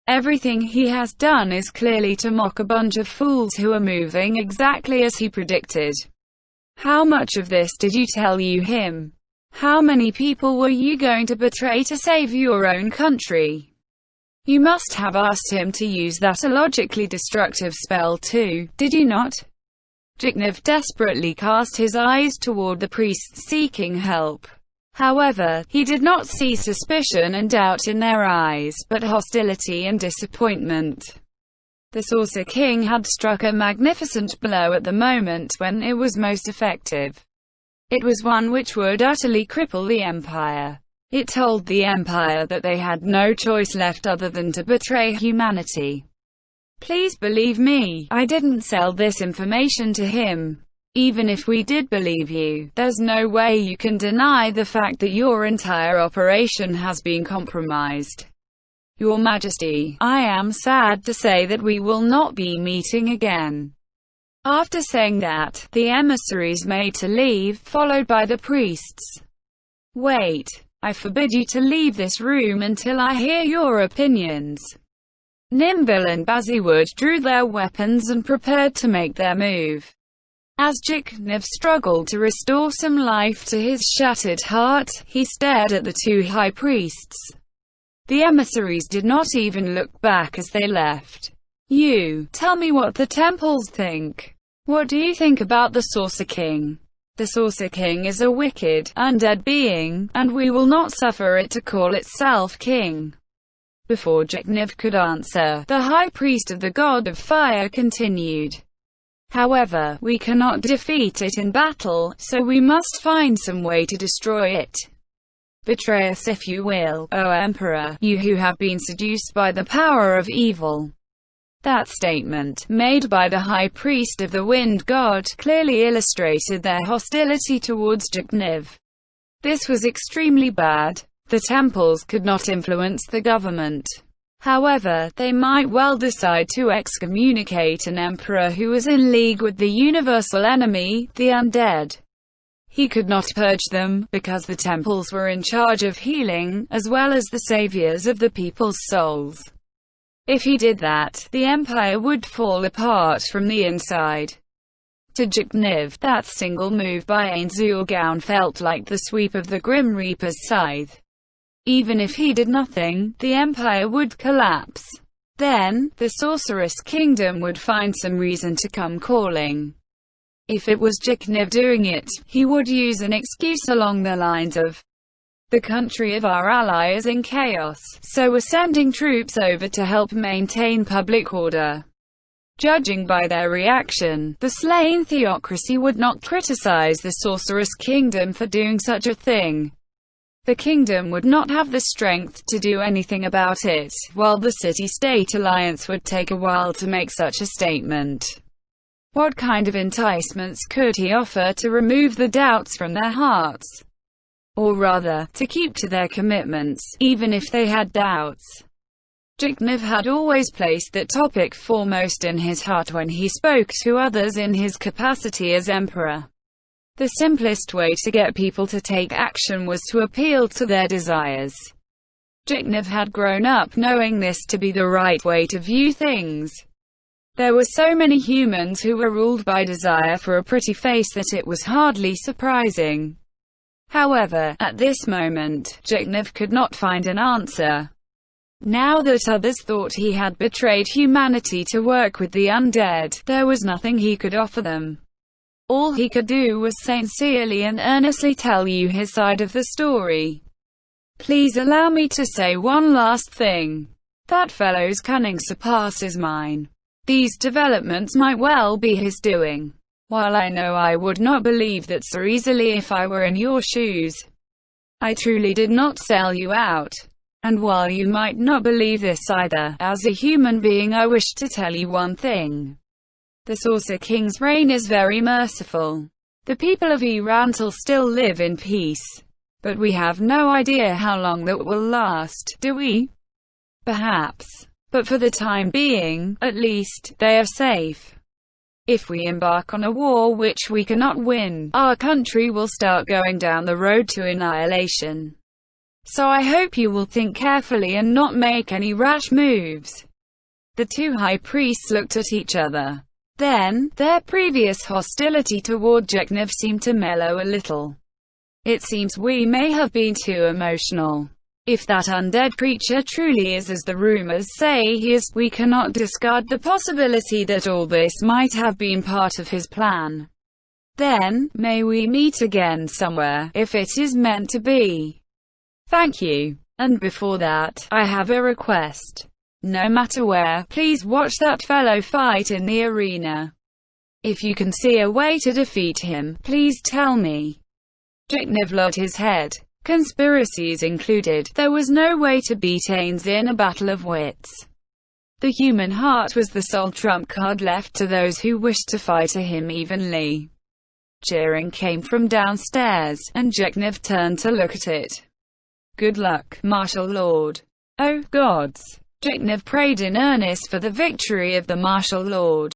Everything he has done is clearly to mock a bunch of fools who are moving exactly as he predicted. How much of this did you tell him? How many people were you going to betray to save your own country? You must have asked him to use that illogically destructive spell too, did you not? Jignev desperately cast his eyes toward the priests seeking help. However, he did not see suspicion and doubt in their eyes, but hostility and disappointment. The Saucer King had struck a magnificent blow at the moment when it was most effective. It was one which would utterly cripple the Empire. It told the Empire that they had no choice left other than to betray humanity. Please believe me, I didn't sell this information to him. Even if we did believe you, there's no way you can deny the fact that your entire operation has been compromised. Your Majesty, I am sad to say that we will not be meeting again. After saying that, the emissaries made to leave, followed by the priests. Wait. I forbid you to leave this room until I hear your opinions. Nimble and Bazzywood drew their weapons and prepared to make their move. As Jignev struggled to restore some life to his shattered heart, he stared at the two high priests. The emissaries did not even look back as they left. You, tell me what the temples think. What do you think about the Saucer King? The Saucer King is a wicked, undead being, and we will not suffer it to call itself king. Before Jignev could answer, the high priest of the god of fire continued. However, we cannot defeat it in battle, so we must find some way to destroy it. Betray us if you will, O Emperor, you who have been seduced by the power of evil. That statement, made by the high priest of the wind god, clearly illustrated their hostility towards Jignev. This was extremely bad. The temples could not influence the government. However, they might well decide to excommunicate an emperor who was in league with the universal enemy, the undead. He could not purge them, because the temples were in charge of healing, as well as the saviors of the people's souls. If he did that, the empire would fall apart from the inside. To Jignev, that single move by Ainzulgaon felt like the sweep of the Grim Reaper's scythe. Even if he did nothing, the empire would collapse. Then, the Sorceress Kingdom would find some reason to come calling. If it was Jignev doing it, he would use an excuse along the lines of, "The country of our ally is in chaos, so we're sending troops over to help maintain public order." Judging by their reaction, the slain theocracy would not criticize the Sorceress Kingdom for doing such a thing. The kingdom would not have the strength to do anything about it, while the city-state alliance would take a while to make such a statement. What kind of enticements could he offer to remove the doubts from their hearts? Or rather, to keep to their commitments, even if they had doubts? Jignev had always placed that topic foremost in his heart when he spoke to others in his capacity as emperor. The simplest way to get people to take action was to appeal to their desires. Jignev had grown up knowing this to be the right way to view things. There were so many humans who were ruled by desire for a pretty face that it was hardly surprising. However, at this moment, Jignev could not find an answer. Now that others thought he had betrayed humanity to work with the undead, there was nothing he could offer them. All he could do was sincerely and earnestly tell you his side of the story. Please allow me to say one last thing. That fellow's cunning surpasses mine. These developments might well be his doing. While I know I would not believe that so easily if I were in your shoes, I truly did not sell you out. And while you might not believe this either, as a human being I wish to tell you one thing. The Saucer King's reign is very merciful. The people of Erantal still live in peace. But we have no idea how long that will last, do we? Perhaps. But for the time being, at least, they are safe. If we embark on a war which we cannot win, our country will start going down the road to annihilation. So I hope you will think carefully and not make any rash moves." The two high priests looked at each other. Then, their previous hostility toward Jeknev seemed to mellow a little. "It seems we may have been too emotional. If that undead creature truly is as the rumors say he is, we cannot discard the possibility that all this might have been part of his plan. Then, may we meet again somewhere, if it is meant to be." "Thank you. And before that, I have a request. No matter where, please watch that fellow fight in the arena. If you can see a way to defeat him, please tell me." Jeknev nodded his head. Conspiracies included, there was no way to beat Ains in a battle of wits. The human heart was the sole trump card left to those who wished to fight him evenly. Cheering came from downstairs, and Jeknev turned to look at it. "Good luck, Martial Lord." "Oh, gods!" Jeknev prayed in earnest for the victory of the Martial Lord.